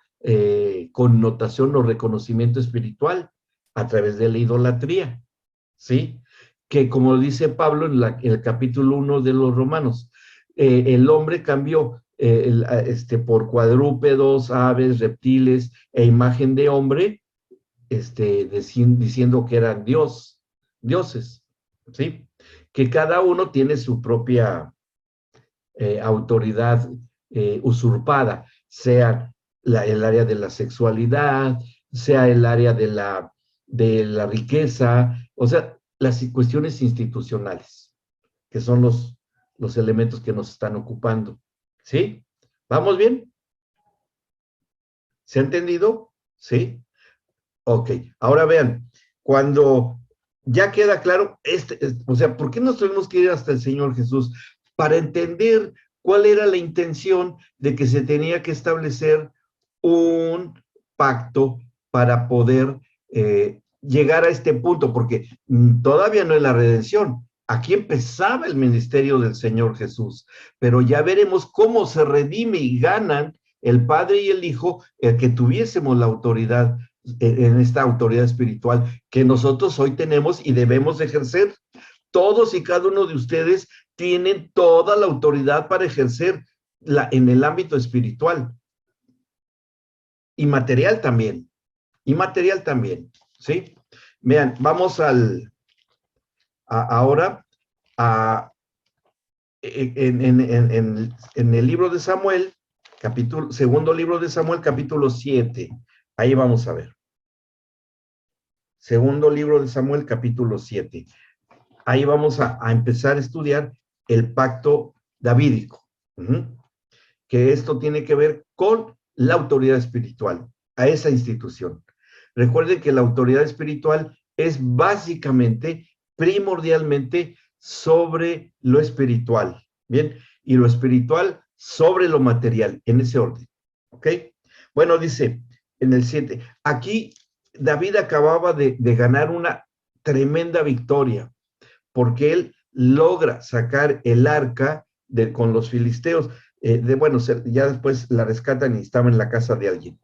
connotación o reconocimiento espiritual a través de la idolatría, ¿sí? Que como dice Pablo en el capítulo 1 de los Romanos, el hombre cambió por cuadrúpedos, aves, reptiles e imagen de hombre, diciendo que eran dioses, ¿sí? Que cada uno tiene su propia autoridad usurpada, sea el área de la sexualidad, sea el área de la riqueza, o sea, las cuestiones institucionales, que son los elementos que nos están ocupando, ¿sí? ¿Vamos bien? ¿Se ha entendido? ¿Sí? Ok, ahora vean, cuando ya queda claro, o sea, ¿por qué nos tenemos que ir hasta el Señor Jesús? Para entender cuál era la intención de que se tenía que establecer un pacto para poder llegar a este punto, porque todavía no es la redención. Aquí empezaba el ministerio del Señor Jesús, pero ya veremos cómo se redime y ganan el Padre y el Hijo, el que tuviésemos la autoridad en esta autoridad espiritual que nosotros hoy tenemos y debemos ejercer. Todos y cada uno de ustedes tienen toda la autoridad para ejercer en el ámbito espiritual. Y material también, ¿sí? Vean, vamos ahora en el libro de Samuel, segundo libro de Samuel, capítulo 7. Ahí vamos a ver. Segundo libro de Samuel, capítulo 7. Ahí vamos a empezar a estudiar el pacto davídico, que esto tiene que ver con la autoridad espiritual, a esa institución. Recuerden que la autoridad espiritual es básicamente, primordialmente, sobre lo espiritual, ¿bien? Y lo espiritual sobre lo material, en ese orden, ¿ok? Bueno, dice en el 7, aquí David acababa de ganar una tremenda victoria, porque él logra sacar el arca con los filisteos. Bueno, ya después la rescatan y estaba en la casa de alguien.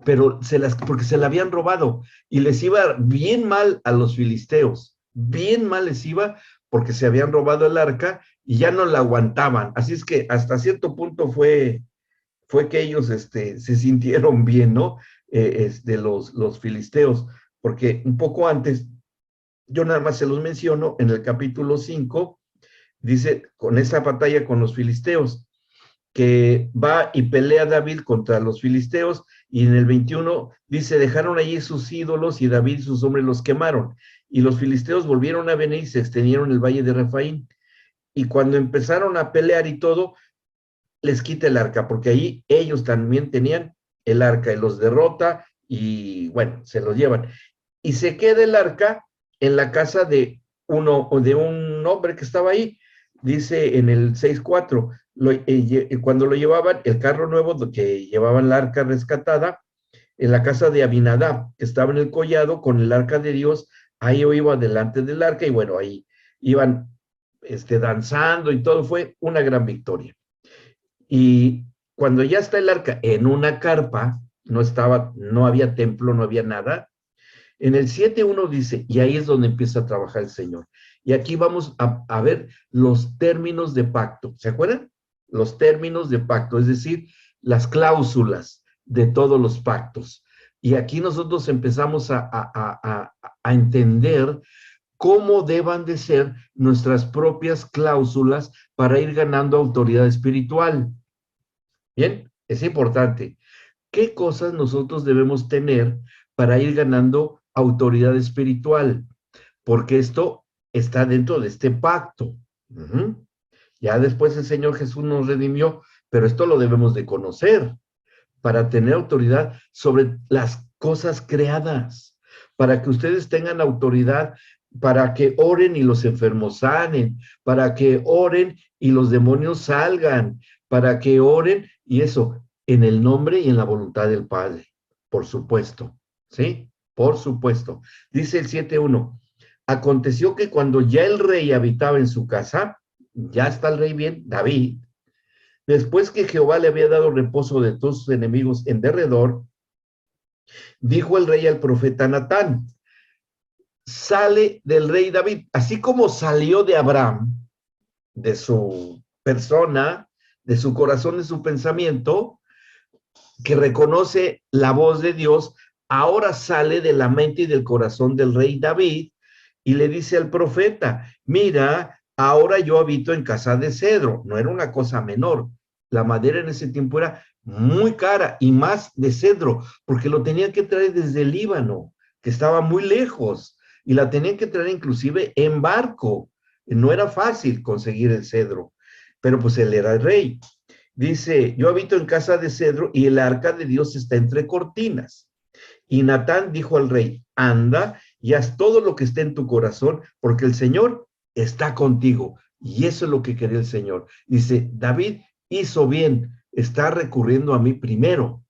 Pero porque se la habían robado y les iba bien mal a los filisteos, bien mal les iba porque se habían robado el arca y ya no la aguantaban. Así es que hasta cierto punto fue que ellos se sintieron bien, ¿no? Los filisteos, porque un poco antes, yo nada más se los menciono, en el capítulo 5, dice, con esa batalla con los filisteos, que va y pelea David contra los filisteos, y en el 21 dice, dejaron allí sus ídolos y David y sus hombres los quemaron, y los filisteos volvieron a venir y se extendieron en el valle de Refaín, y cuando empezaron a pelear y todo, les quita el arca, porque ahí ellos también tenían el arca, y los derrota, y bueno, se los llevan, y se queda el arca en la casa de un hombre que estaba ahí, dice en el 6:4, cuando lo llevaban, el carro nuevo que llevaban la arca rescatada, en la casa de Abinadab, que estaba en el collado con el arca de Dios, ahí yo iba delante del arca, y bueno, ahí iban danzando y todo, fue una gran victoria. Y cuando ya está el arca en una carpa, no había templo, no había nada, en el 7:1 dice, y ahí es donde empieza a trabajar el Señor. Y aquí vamos a ver los términos de pacto. ¿Se acuerdan? Los términos de pacto, es decir, las cláusulas de todos los pactos. Y aquí nosotros empezamos a entender cómo deban de ser nuestras propias cláusulas para ir ganando autoridad espiritual. Bien, es importante. ¿Qué cosas nosotros debemos tener para ir ganando autoridad espiritual? Porque esto está dentro de este pacto. Ya después el Señor Jesús nos redimió, pero esto lo debemos de conocer para tener autoridad sobre las cosas creadas, para que ustedes tengan autoridad, para que oren y los enfermos sanen, para que oren y los demonios salgan, para que oren y eso, en el nombre y en la voluntad del Padre, por supuesto, ¿sí? Por supuesto. Dice el 7:1, aconteció que cuando ya el rey habitaba en su casa, ya está el rey bien, David, después que Jehová le había dado reposo de todos sus enemigos en derredor, dijo el rey al profeta Natán, sale del rey David, así como salió de Abraham, de su persona, de su corazón, de su pensamiento, que reconoce la voz de Dios, ahora sale de la mente y del corazón del rey David y le dice al profeta, mira, ahora yo habito en casa de cedro. No era una cosa menor. La madera en ese tiempo era muy cara y más de cedro, porque lo tenían que traer desde el Líbano, que estaba muy lejos, y la tenían que traer inclusive en barco. No era fácil conseguir el cedro, pero pues él era el rey. Dice, yo habito en casa de cedro y el arca de Dios está entre cortinas. Y Natán dijo al rey, anda y haz todo lo que esté en tu corazón, porque el Señor está contigo. Y eso es lo que quería el Señor. Dice, David hizo bien, está recurriendo a mí primero.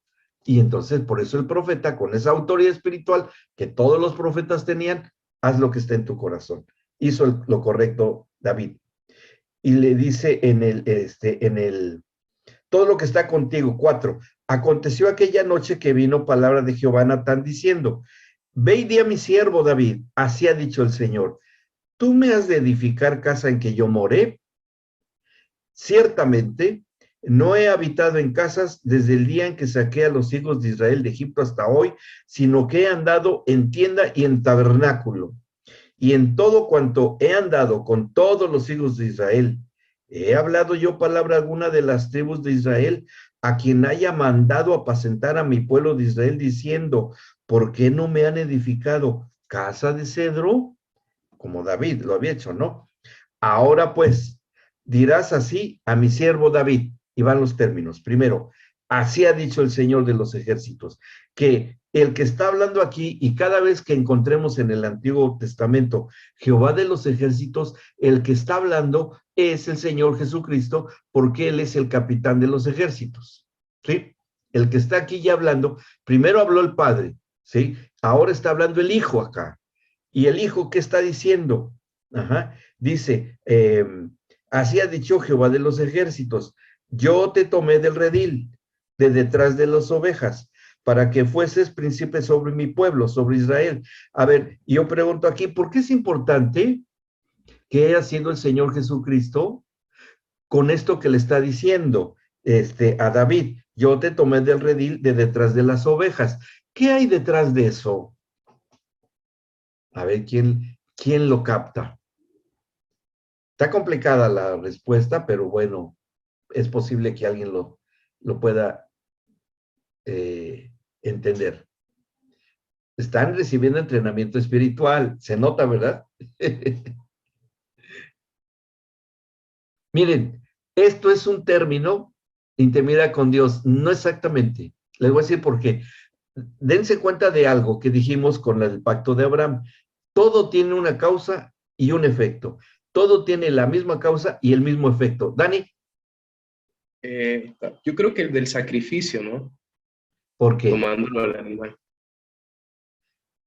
Y entonces, por eso el profeta, con esa autoridad espiritual que todos los profetas tenían, haz lo que esté en tu corazón. Hizo lo correcto David. Y le dice todo lo que está contigo. 4. Aconteció aquella noche que vino palabra de Jehová a Natán diciendo, ve y di a mi siervo David, así ha dicho el Señor, ¿tú me has de edificar casa en que yo moré? Ciertamente, no he habitado en casas desde el día en que saqué a los hijos de Israel de Egipto hasta hoy, sino que he andado en tienda y en tabernáculo. Y en todo cuanto he andado con todos los hijos de Israel, ¿he hablado yo palabra alguna de las tribus de Israel, a quien haya mandado apacentar a mi pueblo de Israel, diciendo, ¿por qué no me han edificado casa de cedro? Como David lo había hecho, ¿no? Ahora pues, dirás así a mi siervo David, y van los términos. Primero, así ha dicho el Señor de los ejércitos, que el que está hablando aquí, y cada vez que encontremos en el Antiguo Testamento Jehová de los ejércitos, el que está hablando es el Señor Jesucristo, porque Él es el capitán de los ejércitos, ¿sí? El que está aquí ya hablando, primero habló el Padre, ¿sí? Ahora está hablando el Hijo acá. ¿Y el Hijo qué está diciendo? Dice, así ha dicho Jehová de los ejércitos, yo te tomé del redil, de detrás de las ovejas, para que fueses príncipe sobre mi pueblo, sobre Israel. A ver, yo pregunto aquí, ¿por qué es importante que haya sido el Señor Jesucristo con esto que le está diciendo a David? Yo te tomé del redil de detrás de las ovejas. ¿Qué hay detrás de eso? A ver, ¿quién lo capta? Está complicada la respuesta, pero bueno, es posible que alguien lo pueda entender. Están recibiendo entrenamiento espiritual. Se nota, ¿verdad? Miren, esto es un término, intimidad con Dios. No exactamente. Les voy a decir por qué. Dense cuenta de algo que dijimos con el pacto de Abraham. Todo tiene una causa y un efecto. Todo tiene la misma causa y el mismo efecto. Dani. Yo creo que el del sacrificio, ¿no? ¿Por qué? Tomándolo al animal.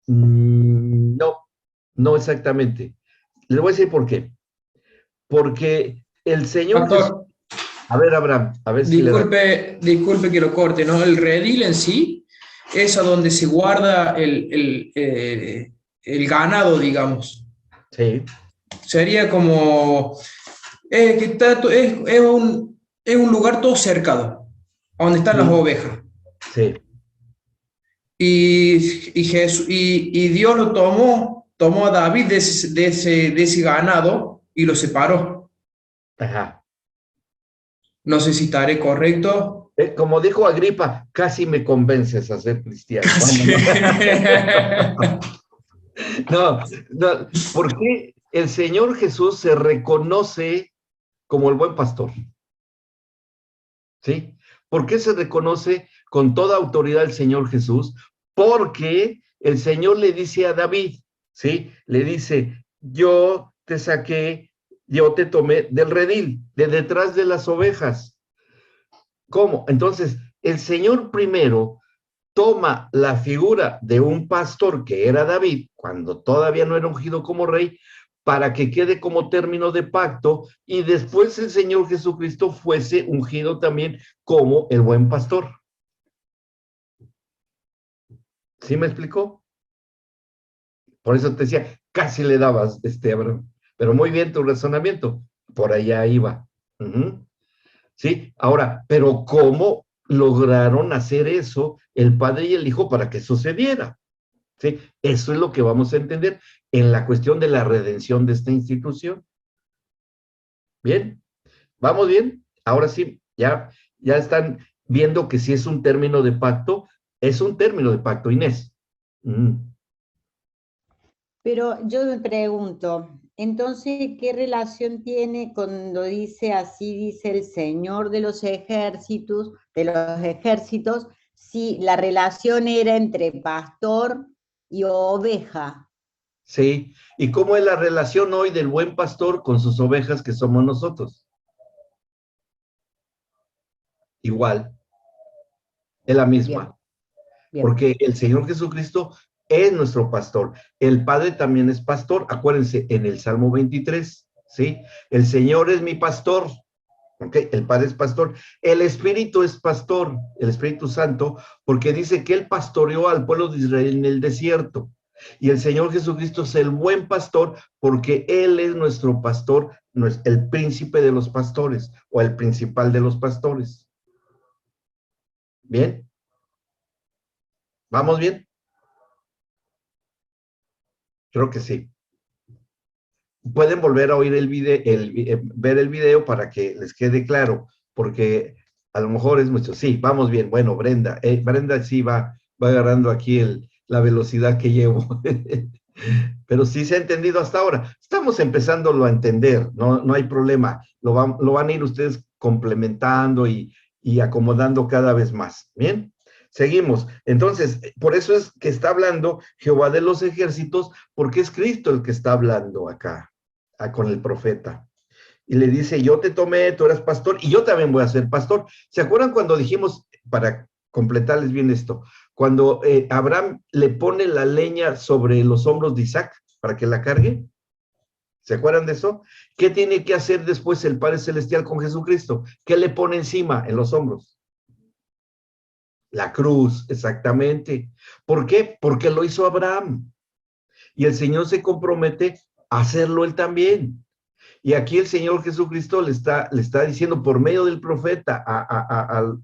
No, no exactamente. Les voy a decir por qué. Porque el Señor Pastor, Jesús... A ver, Abraham, a ver si le da... disculpe que lo corte, ¿no? El redil en sí es a donde se guarda el ganado, digamos. Sí. Sería como, es un lugar todo cercado, donde están las ovejas. Sí. Y Dios lo tomó a David de ese ganado y lo separó. Ajá. No sé si estaré correcto. Como dijo Agripa, casi me convences a ser cristiano. No, no, porque el Señor Jesús se reconoce como el buen pastor. ¿Sí? ¿Por qué se reconoce con toda autoridad el Señor Jesús? Porque el Señor le dice a David, ¿sí? Le dice, yo te saqué, yo te tomé del redil, de detrás de las ovejas. ¿Cómo? Entonces, el Señor primero toma la figura de un pastor que era David, cuando todavía no era ungido como rey, para que quede como término de pacto, y después el Señor Jesucristo fuese ungido también como el buen pastor. ¿Sí me explicó? Por eso te decía, casi le dabas, Abraham. Pero muy bien tu razonamiento, por allá iba. ¿Sí? Ahora, pero ¿cómo lograron hacer eso el Padre y el Hijo para que sucediera? ¿Sí? Eso es lo que vamos a entender en la cuestión de la redención de esta institución. ¿Bien? ¿Vamos bien? Ahora sí, ya están viendo que si es un término de pacto, es un término de pacto, Inés. Pero yo me pregunto, entonces, ¿qué relación tiene cuando dice así, dice el Señor de los ejércitos, si la relación era entre pastor y oveja? Sí, ¿y cómo es la relación hoy del buen pastor con sus ovejas que somos nosotros? Igual, es la misma. Bien. Bien. Porque el Señor Jesucristo es nuestro pastor. El Padre también es pastor. Acuérdense, en el Salmo 23, ¿sí? El Señor es mi pastor. ¿Ok? El Padre es pastor. El Espíritu es pastor, el Espíritu Santo, porque dice que Él pastoreó al pueblo de Israel en el desierto. Y el Señor Jesucristo es el buen pastor porque Él es nuestro pastor, el príncipe de los pastores o el principal de los pastores. ¿Bien? ¿Vamos bien? Creo que sí. Pueden volver a oír el video, ver el video para que les quede claro, porque a lo mejor es mucho. Sí, vamos bien. Bueno, Brenda, Brenda sí va agarrando aquí la velocidad que llevo. Pero sí se ha entendido hasta ahora. Estamos empezándolo a entender, no hay problema. Lo van a ir ustedes complementando y acomodando cada vez más. ¿Bien? Seguimos. Entonces, por eso es que está hablando Jehová de los ejércitos, porque es Cristo el que está hablando acá, con el profeta. Y le dice, yo te tomé, tú eras pastor, y yo también voy a ser pastor. ¿Se acuerdan cuando dijimos, para completarles bien esto, cuando Abraham le pone la leña sobre los hombros de Isaac para que la cargue? ¿Se acuerdan de eso? ¿Qué tiene que hacer después el Padre Celestial con Jesucristo? ¿Qué le pone encima en los hombros? La cruz, exactamente. ¿Por qué? Porque lo hizo Abraham. Y el Señor se compromete a hacerlo él también. Y aquí el Señor Jesucristo le está diciendo por medio del profeta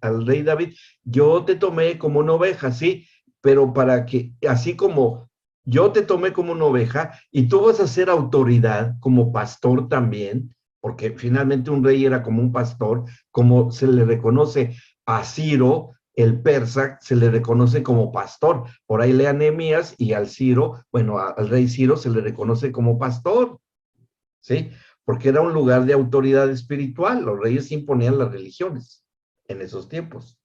al rey David, yo te tomé como una oveja, sí, pero para que, así como yo te tomé como una oveja y tú vas a ser autoridad como pastor también, porque finalmente un rey era como un pastor, como se le reconoce a Ciro, el persa, se le reconoce como pastor. Por ahí lea Nehemías y al Ciro, bueno, al rey Ciro se le reconoce como pastor, ¿sí? Porque era un lugar de autoridad espiritual. Los reyes imponían las religiones en esos tiempos.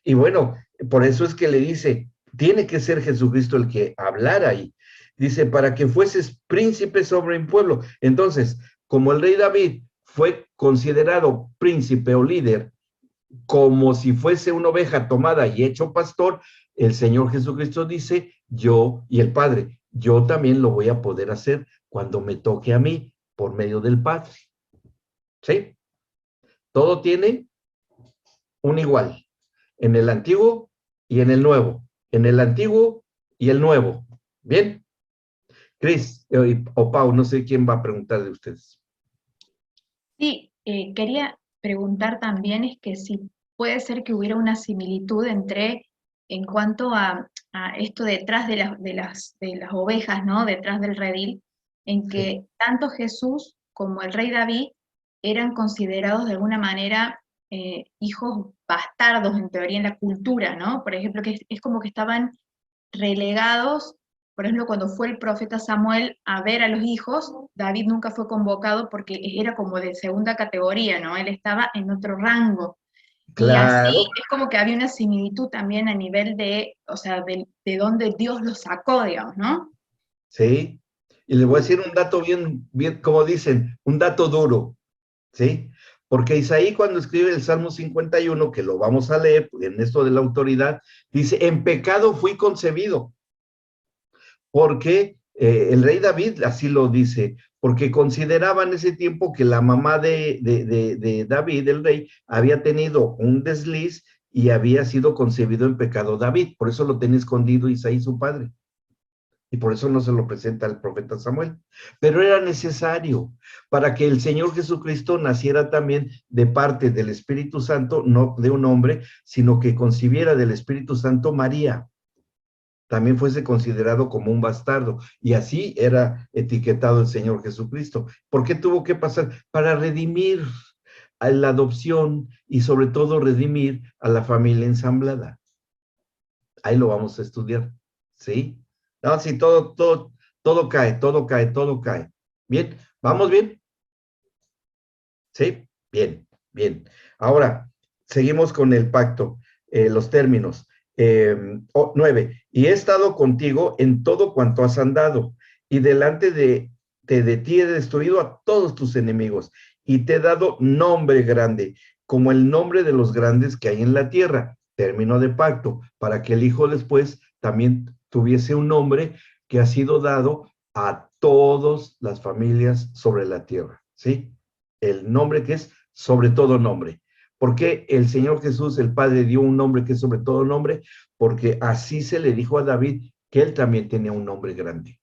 Y bueno, por eso es que le dice, tiene que ser Jesucristo el que hablara ahí. Dice, para que fueses príncipe sobre un pueblo. Entonces, como el rey David fue considerado príncipe o líder, como si fuese una oveja tomada y hecho pastor, el Señor Jesucristo dice, yo y el Padre, yo también lo voy a poder hacer cuando me toque a mí, por medio del Padre. ¿Sí? Todo tiene un igual, en el antiguo y en el nuevo, en el antiguo y el nuevo. ¿Bien? Cris o Pau, no sé quién va a preguntar de ustedes. Sí, quería preguntar también es que si puede ser que hubiera una similitud en cuanto a esto detrás de las ovejas, ¿no? Detrás del redil, en que tanto Jesús como el rey David eran considerados de alguna manera hijos bastardos en teoría en la cultura, ¿no? Por ejemplo, que es como que estaban relegados. Por ejemplo, cuando fue el profeta Samuel a ver a los hijos, David nunca fue convocado porque era como de segunda categoría, ¿no? Él estaba en otro rango. Y así Claro. es como que había una similitud también a nivel de, o sea, de dónde Dios los sacó, digamos, ¿no? Sí. Y les voy a decir un dato bien, como dicen, un dato duro, ¿sí? Porque Isaí cuando escribe el Salmo 51, que lo vamos a leer en esto de la autoridad, dice, en pecado fui concebido. Porque el rey David así lo dice, porque consideraba en ese tiempo que la mamá de David, el rey, había tenido un desliz y había sido concebido en pecado David, por eso lo tenía escondido Isaí su padre. Y por eso no se lo presenta al profeta Samuel. Pero era necesario para que el Señor Jesucristo naciera también de parte del Espíritu Santo, no de un hombre, sino que concibiera del Espíritu Santo María. También fuese considerado como un bastardo. Y así era etiquetado el Señor Jesucristo. ¿Por qué tuvo que pasar? Para redimir a la adopción y sobre todo redimir a la familia ensamblada. Ahí lo vamos a estudiar, ¿sí? No, sí, todo cae. Bien, ¿vamos bien? ¿Sí? Bien, bien. Ahora, seguimos con el pacto, los términos. 9. Y he estado contigo en todo cuanto has andado, y delante de ti he destruido a todos tus enemigos, y te he dado nombre grande, como el nombre de los grandes que hay en la tierra. Término de pacto, para que el Hijo después también tuviese un nombre que ha sido dado a todas las familias sobre la tierra, ¿sí? El nombre que es sobre todo nombre. ¿Por qué el Señor Jesús, el Padre, dio un nombre que es sobre todo nombre? Porque así se le dijo a David que él también tenía un nombre grande.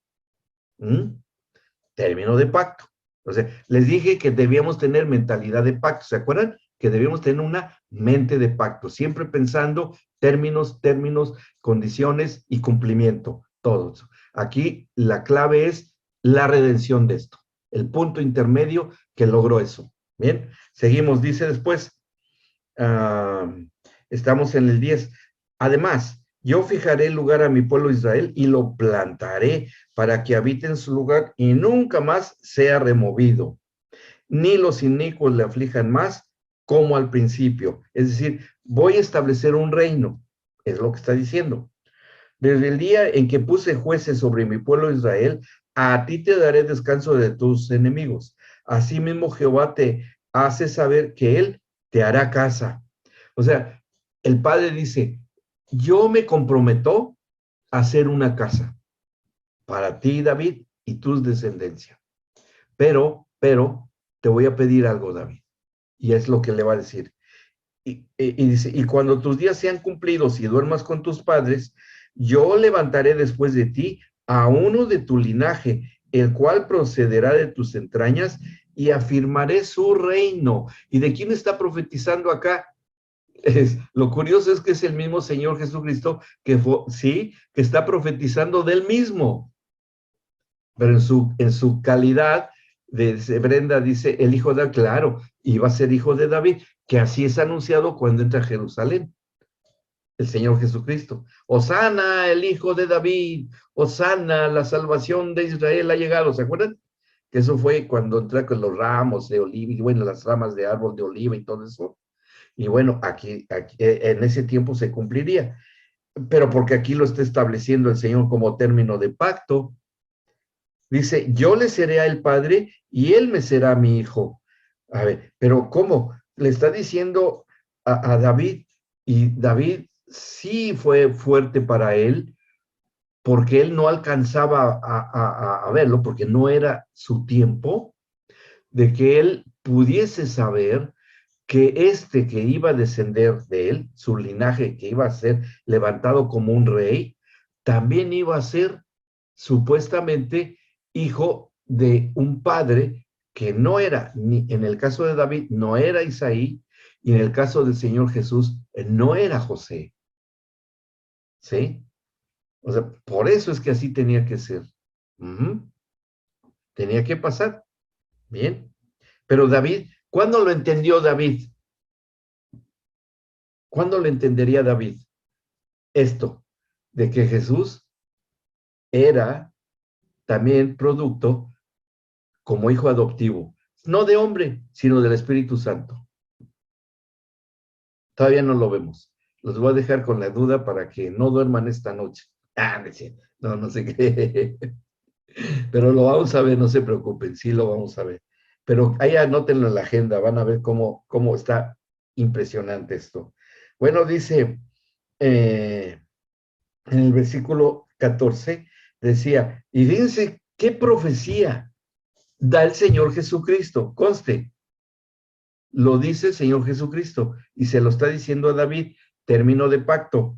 Término de pacto. O sea, les dije que debíamos tener mentalidad de pacto. ¿Se acuerdan? Que debíamos tener una mente de pacto, siempre pensando términos, condiciones y cumplimiento. Todo eso. Aquí la clave es la redención de esto. El punto intermedio que logró eso. Bien, seguimos. Dice después, estamos en el 10. Además, yo fijaré lugar a mi pueblo Israel y lo plantaré para que habite en su lugar y nunca más sea removido. Ni los inicuos le aflijan más como al principio. Es decir, voy a establecer un reino. Es lo que está diciendo. Desde el día en que puse jueces sobre mi pueblo Israel, a ti te daré descanso de tus enemigos. Asimismo Jehová te hace saber que él te hará casa. O sea, el Padre dice, yo me comprometo a hacer una casa para ti, David, y tus descendencias. Pero, te voy a pedir algo, David. Y es lo que le va a decir. Y dice, y cuando tus días sean cumplidos y duermas con tus padres, yo levantaré después de ti a uno de tu linaje, el cual procederá de tus entrañas y afirmaré su reino. ¿Y de quién está profetizando acá? Lo curioso es que es el mismo Señor Jesucristo que está profetizando del mismo, pero en su calidad Brenda dice, el hijo de David, claro, iba a ser hijo de David, que así es anunciado cuando entra a Jerusalén, el Señor Jesucristo. Hosana, el hijo de David, Hosana, la salvación de Israel ha llegado, ¿se acuerdan? Que eso fue cuando entró con los ramos de oliva, y bueno, las ramas de árbol de oliva y todo eso. Y bueno, aquí en ese tiempo se cumpliría, pero porque aquí lo está estableciendo el Señor como término de pacto. Dice, yo le seré a el padre y él me será mi hijo. A ver, pero ¿cómo? Le está diciendo a David, y David sí fue fuerte para él, porque él no alcanzaba a verlo, porque no era su tiempo, de que él pudiese saber que este que iba a descender de él, su linaje que iba a ser levantado como un rey, también iba a ser supuestamente hijo de un padre que no era, ni en el caso de David, no era Isaí, y en el caso del Señor Jesús, no era José. ¿Sí? O sea, por eso es que así tenía que ser. Tenía que pasar. Bien. Pero David, ¿cuándo lo entendió David? ¿Cuándo lo entendería David? Esto, de que Jesús era también producto como hijo adoptivo, no de hombre, sino del Espíritu Santo. Todavía no lo vemos. Los voy a dejar con la duda para que no duerman esta noche. No sé qué. Pero lo vamos a ver, no se preocupen, sí lo vamos a ver. Pero ahí anótenlo en la agenda, van a ver cómo está impresionante esto. Bueno, dice en el versículo 14, decía, y fíjense qué profecía da el Señor Jesucristo. Conste, lo dice el Señor Jesucristo y se lo está diciendo a David, término de pacto.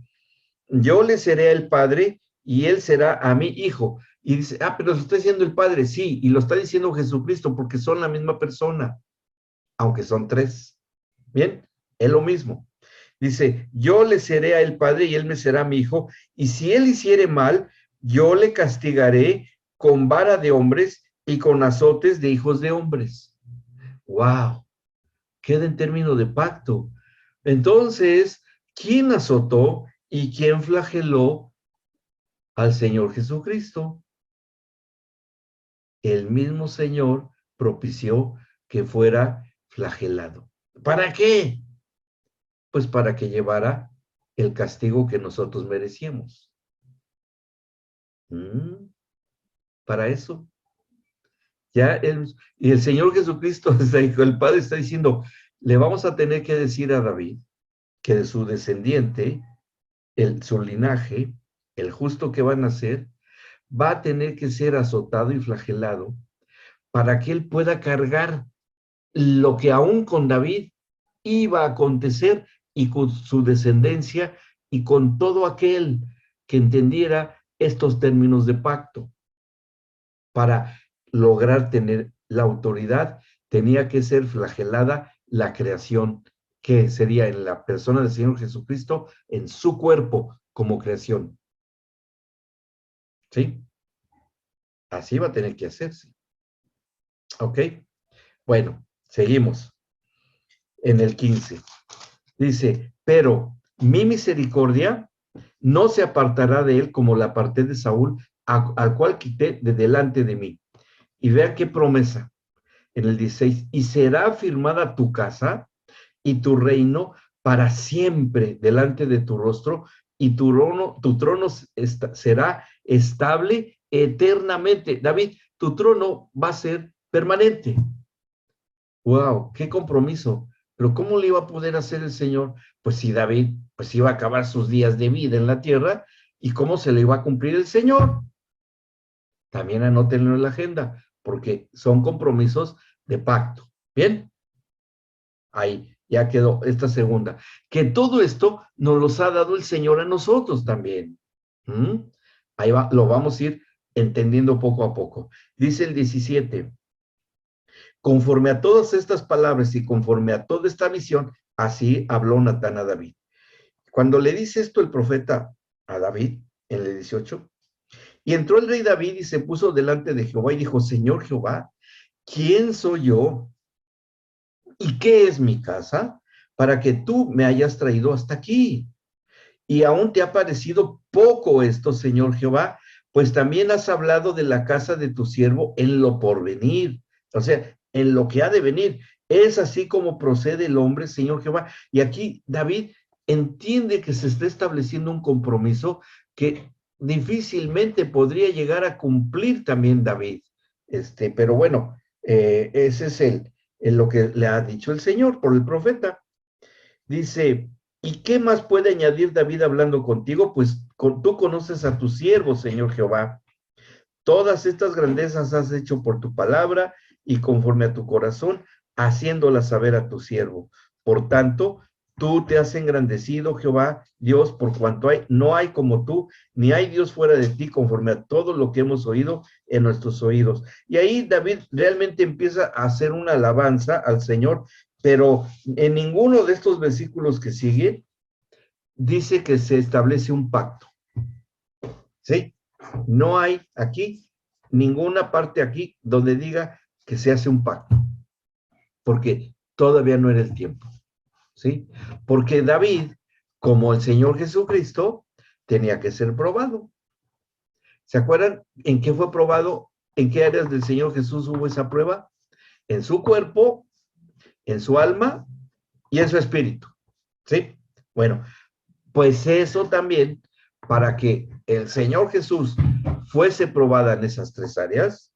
Yo le seré el padre y él será a mi hijo. Y dice, pero lo está diciendo el Padre, sí, y lo está diciendo Jesucristo porque son la misma persona, aunque son tres. Bien, es lo mismo. Dice, yo le seré a el Padre y él me será mi hijo, y si él hiciere mal, yo le castigaré con vara de hombres y con azotes de hijos de hombres. ¡Wow! Queda en términos de pacto. Entonces, ¿quién azotó y quién flageló al Señor Jesucristo? El mismo Señor propició que fuera flagelado. ¿Para qué? Pues para que llevara el castigo que nosotros merecíamos. Para eso. Y el Señor Jesucristo, el Padre está diciendo, le vamos a tener que decir a David que de su descendiente, su linaje, el justo que va a nacer, va a tener que ser azotado y flagelado para que él pueda cargar lo que aún con David iba a acontecer y con su descendencia y con todo aquel que entendiera estos términos de pacto. Para lograr tener la autoridad, tenía que ser flagelada la creación, que sería en la persona del Señor Jesucristo, en su cuerpo como creación. ¿Sí? Así va a tener que hacerse. ¿Ok? Bueno, seguimos. En el 15. Dice, pero mi misericordia no se apartará de él como la aparté de Saúl, al cual quité de delante de mí. Y vea qué promesa. En el 16, y será firmada tu casa y tu reino para siempre delante de tu rostro, y tu trono será estable eternamente. David, tu trono va a ser permanente. ¡Wow! ¡Qué compromiso! Pero ¿cómo le iba a poder hacer el Señor? Pues si David, pues iba a acabar sus días de vida en la tierra, ¿y cómo se le iba a cumplir el Señor? También anótenlo en la agenda, porque son compromisos de pacto. ¿Bien? Ahí ya quedó esta segunda. Que todo esto nos los ha dado el Señor a nosotros también. Ahí va, lo vamos a ir entendiendo poco a poco. Dice el 17. Conforme a todas estas palabras y conforme a toda esta visión, así habló Natán a David. Cuando le dice esto el profeta a David, en el 18, y entró el rey David y se puso delante de Jehová y dijo, Señor Jehová, ¿quién soy yo? ¿Y qué es mi casa? Para que tú me hayas traído hasta aquí. Y aún te ha parecido poco esto, Señor Jehová, pues también has hablado de la casa de tu siervo en lo porvenir, o sea, en lo que ha de venir. Es así como procede el hombre, Señor Jehová. Y aquí David entiende que se está estableciendo un compromiso que difícilmente podría llegar a cumplir también David. Pero bueno, ese es lo que le ha dicho el Señor por el profeta. Dice, ¿y qué más puede añadir David hablando contigo? Pues tú conoces a tu siervo, Señor Jehová. Todas estas grandezas has hecho por tu palabra y conforme a tu corazón, haciéndolas saber a tu siervo. Por tanto, tú te has engrandecido, Jehová, Dios, por cuanto no hay como tú, ni hay Dios fuera de ti, conforme a todo lo que hemos oído en nuestros oídos. Y ahí David realmente empieza a hacer una alabanza al Señor, pero en ninguno de estos versículos que siguen dice que se establece un pacto. ¿Sí? No hay aquí ninguna parte aquí donde diga que se hace un pacto, porque todavía no era el tiempo. ¿Sí? Porque David, como el Señor Jesucristo, tenía que ser probado. ¿Se acuerdan en qué fue probado? ¿En qué áreas del Señor Jesús hubo esa prueba? En su cuerpo, en su alma y en su espíritu. ¿Sí? Bueno, pues eso también, para que el Señor Jesús fuese probada en esas tres áreas,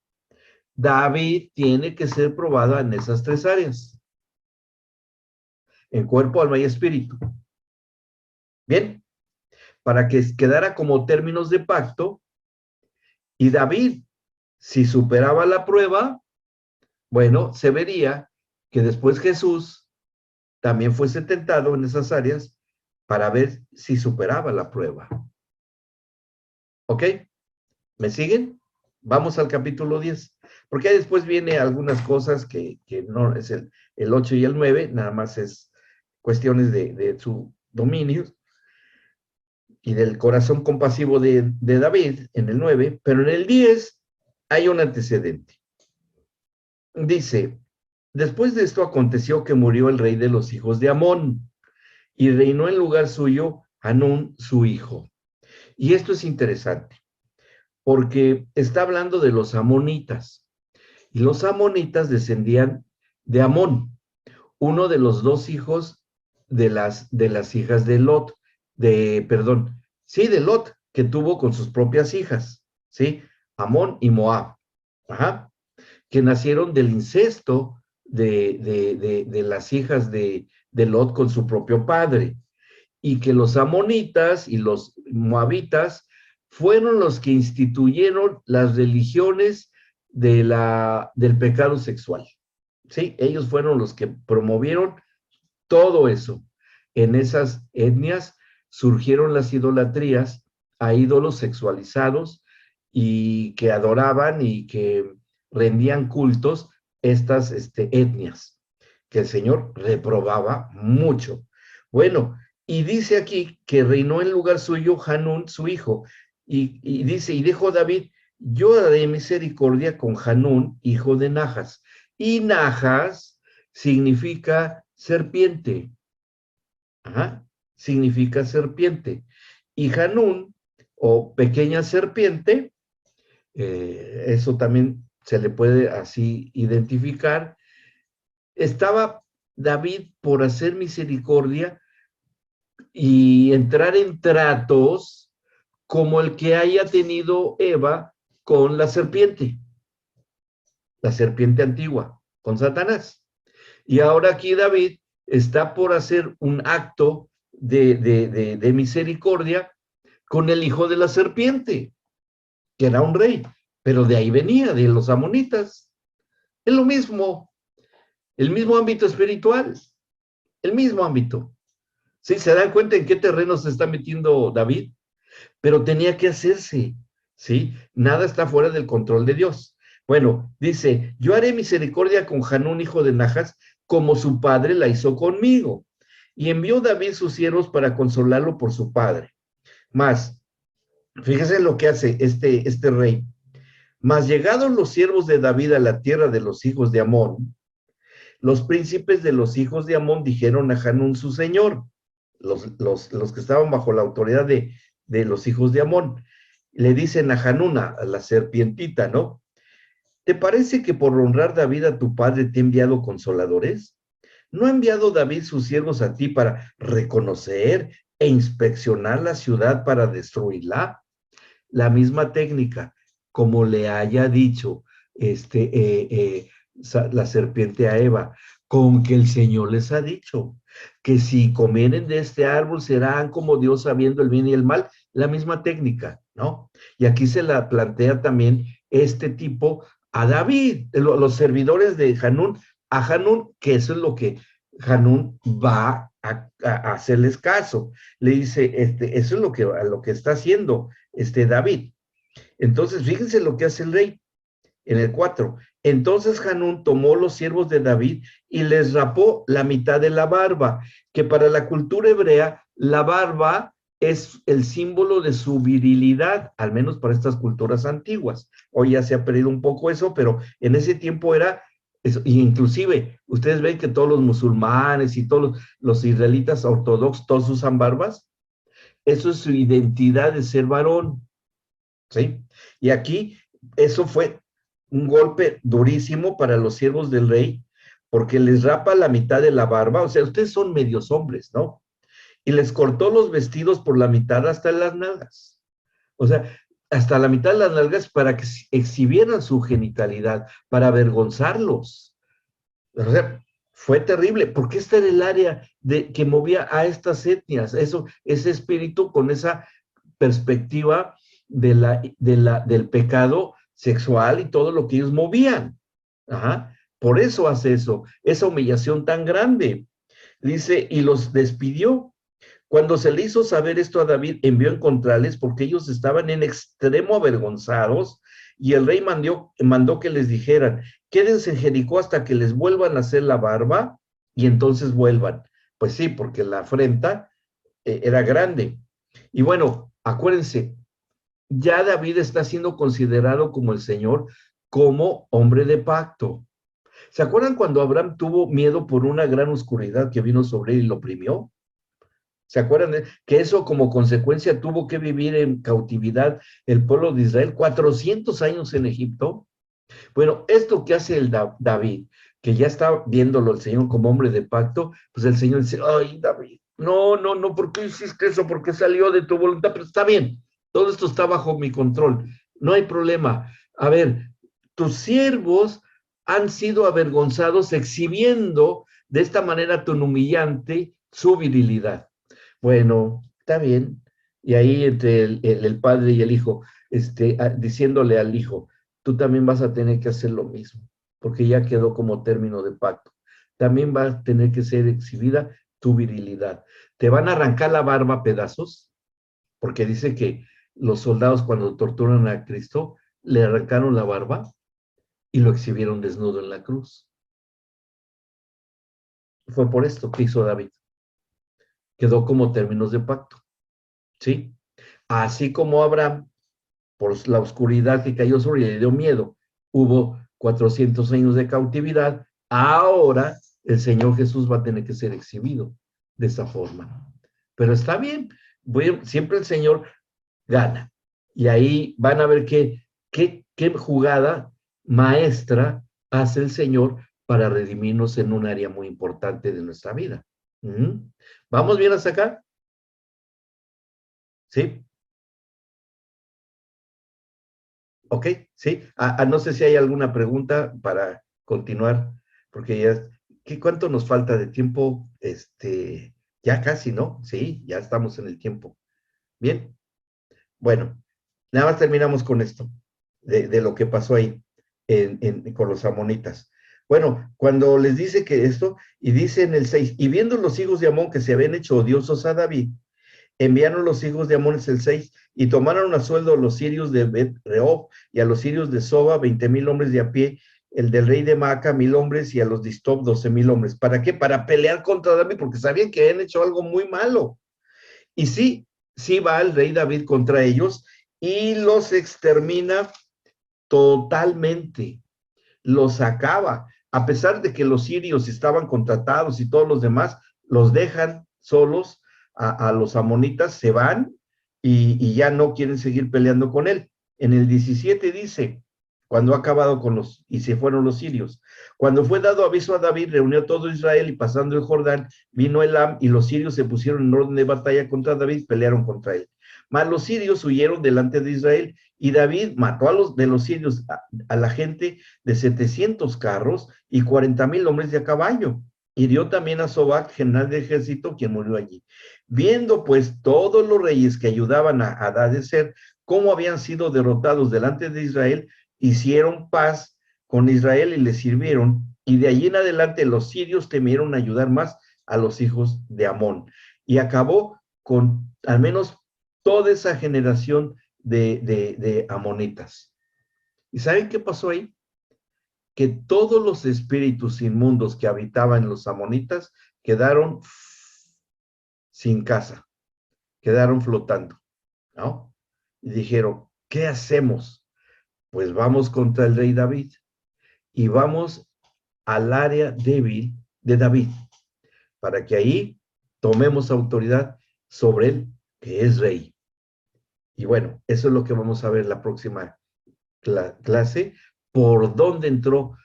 David tiene que ser probada en esas tres áreas. En cuerpo, alma y espíritu. Bien, para que quedara como términos de pacto, y David, si superaba la prueba, bueno, se vería que después Jesús también fuese tentado en esas áreas para ver si superaba la prueba. ¿Ok? ¿Me siguen? Vamos al capítulo 10, porque ahí después viene algunas cosas que no es el 8 y el 9, nada más es cuestiones de su dominio y del corazón compasivo de David en el 9, pero en el 10 hay un antecedente. Dice, después de esto aconteció que murió el rey de los hijos de Amón y reinó en lugar suyo Hanún, su hijo. Y esto es interesante, porque está hablando de los amonitas. Y los amonitas descendían de Amón, uno de los dos hijos de las hijas de Lot, de Lot, que tuvo con sus propias hijas, ¿sí? Amón y Moab, que nacieron del incesto de las hijas de Lot con su propio padre, y que los amonitas y los moabitas fueron los que instituyeron las religiones del pecado sexual, ¿sí? Ellos fueron los que promovieron todo eso. En esas etnias surgieron las idolatrías a ídolos sexualizados y que adoraban y que rendían cultos estas etnias, que el Señor reprobaba mucho. Bueno, y dice aquí que reinó en lugar suyo Hanún, su hijo, y dice, y dijo David, yo haré misericordia con Hanún, hijo de Najas. Y Najas significa serpiente. Significa serpiente. Y Hanún, o pequeña serpiente, eso también se le puede así identificar. Estaba David por hacer misericordia y entrar en tratos como el que haya tenido Eva con la serpiente antigua, con Satanás. Y ahora aquí David está por hacer un acto de misericordia con el hijo de la serpiente, que era un rey, pero de ahí venía, de los amonitas. Es lo mismo, el mismo ámbito espiritual, el mismo ámbito. ¿Sí? ¿Se dan cuenta en qué terreno se está metiendo David? Pero tenía que hacerse, ¿sí? Nada está fuera del control de Dios. Bueno, dice, yo haré misericordia con Hanún, hijo de Najas, como su padre la hizo conmigo. Y envió David sus siervos para consolarlo por su padre. Mas, fíjese lo que hace este rey. Mas llegados los siervos de David a la tierra de los hijos de Amón, los príncipes de los hijos de Amón dijeron a Hanún su señor, los que estaban bajo la autoridad de los hijos de Amón, le dicen a Hanún, a la serpientita, ¿no? ¿Te parece que por honrar David a tu padre te ha enviado consoladores? ¿No ha enviado David sus siervos a ti para reconocer e inspeccionar la ciudad para destruirla? La misma técnica, como le haya dicho la serpiente a Eva, con que el Señor les ha dicho que si comieren de este árbol serán como Dios sabiendo el bien y el mal, la misma técnica, ¿no? Y aquí se la plantea también este tipo a David, los servidores de Hanún, a Hanún, que eso es lo que Hanún va a hacerles caso. Le dice, eso es lo que está haciendo David. Entonces, fíjense lo que hace el rey en el 4. Entonces Hanún tomó los siervos de David y les rapó la mitad de la barba, que para la cultura hebrea, la barba es el símbolo de su virilidad, al menos para estas culturas antiguas. Hoy ya se ha perdido un poco eso, pero en ese tiempo era eso. Y inclusive, ustedes ven que todos los musulmanes y todos los israelitas ortodoxos, todos usan barbas. Eso es su identidad de ser varón, ¿sí? Y aquí, eso fue un golpe durísimo para los siervos del rey, porque les rapa la mitad de la barba. O sea, ustedes son medios hombres, ¿no? Y les cortó los vestidos por la mitad hasta las nalgas. O sea, hasta la mitad de las nalgas para que exhibieran su genitalidad, para avergonzarlos. O sea, fue terrible, porque esta era el área que movía a estas etnias, ese espíritu con esa perspectiva del pecado sexual y todo lo que ellos movían. Ajá. Por eso hace eso, esa humillación tan grande. Dice, y los despidió. Cuando se le hizo saber esto a David, envió a encontrarles porque ellos estaban en extremo avergonzados, y el rey mandó que les dijeran, quédense en Jericó hasta que les vuelvan a hacer la barba, y entonces vuelvan. Pues sí, porque la afrenta era grande. Y bueno, acuérdense, ya David está siendo considerado como el Señor, como hombre de pacto. ¿Se acuerdan cuando Abraham tuvo miedo por una gran oscuridad que vino sobre él y lo oprimió? ¿Se acuerdan que eso como consecuencia tuvo que vivir en cautividad el pueblo de Israel 400 años en Egipto? Bueno, esto que hace el David, que ya está viéndolo el Señor como hombre de pacto, pues el Señor dice, ay, David, no, ¿por qué hiciste eso? ¿Por qué salió de tu voluntad? Pero está bien, todo esto está bajo mi control, no hay problema. A ver, tus siervos han sido avergonzados exhibiendo de esta manera tan humillante su virilidad. Bueno, está bien. Y ahí entre el padre y el hijo, diciéndole al hijo, tú también vas a tener que hacer lo mismo, porque ya quedó como término de pacto. También va a tener que ser exhibida tu virilidad. Te van a arrancar la barba a pedazos, porque dice que los soldados cuando torturan a Cristo, le arrancaron la barba y lo exhibieron desnudo en la cruz. Fue por esto que hizo David. Quedó como términos de pacto, ¿sí? Así como Abraham, por la oscuridad que cayó sobre él, le dio miedo, hubo 400 años de cautividad, ahora el Señor Jesús va a tener que ser exhibido de esa forma. Pero está bien, siempre el Señor gana. Y ahí van a ver qué jugada maestra hace el Señor para redimirnos en un área muy importante de nuestra vida. ¿Vamos bien hasta acá? ¿Sí? Ok, sí. No sé si hay alguna pregunta para continuar, porque ya, ¿cuánto nos falta de tiempo? Ya casi, ¿no? Sí, ya estamos en el tiempo. Bien. Bueno, nada más terminamos con esto, de lo que pasó ahí con los amonitas. Bueno, cuando les dice que esto, y dice en el 6, y viendo los hijos de Amón que se habían hecho odiosos a David, enviaron los hijos de Amón, es el 6, y tomaron a sueldo a los sirios de Bet-Rehob y a los sirios de Soba, 20,000 hombres de a pie, el del rey de Maaca, 1,000 hombres, y a los de Istob, 12,000 hombres. ¿Para qué? Para pelear contra David, porque sabían que habían hecho algo muy malo. Y sí va el rey David contra ellos, y los extermina totalmente. Los sacaba, a pesar de que los sirios estaban contratados y todos los demás, los dejan solos a los amonitas, se van y ya no quieren seguir peleando con él. En el 17 dice, cuando ha acabado con los, y se fueron los sirios, cuando fue dado aviso a David, reunió todo Israel y pasando el Jordán, vino Elam y los sirios se pusieron en orden de batalla contra David, pelearon contra él. Mas los sirios huyeron delante de Israel y David mató a los de los sirios a la gente de 700 carros y 40,000 hombres de a caballo. Hirió también a Sobac, general de ejército, quien murió allí. Viendo pues todos los reyes que ayudaban a Hadadezer, cómo habían sido derrotados delante de Israel, hicieron paz con Israel y le sirvieron, y de allí en adelante los sirios temieron ayudar más a los hijos de Amón. Y acabó con al menos toda esa generación de amonitas. ¿Y saben qué pasó ahí? Que todos los espíritus inmundos que habitaban en los amonitas quedaron sin casa, quedaron flotando, ¿no? Y dijeron, ¿qué hacemos? Pues vamos contra el rey David y vamos al área débil de David, para que ahí tomemos autoridad sobre él, que es rey. Y bueno, eso es lo que vamos a ver la próxima clase, por dónde entró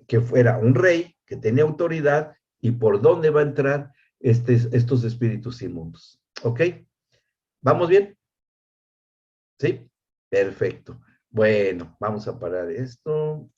que fuera un rey que tenía autoridad y por dónde va a entrar estos espíritus inmundos. ¿Ok? ¿Vamos bien? ¿Sí? Perfecto. Bueno, vamos a parar esto.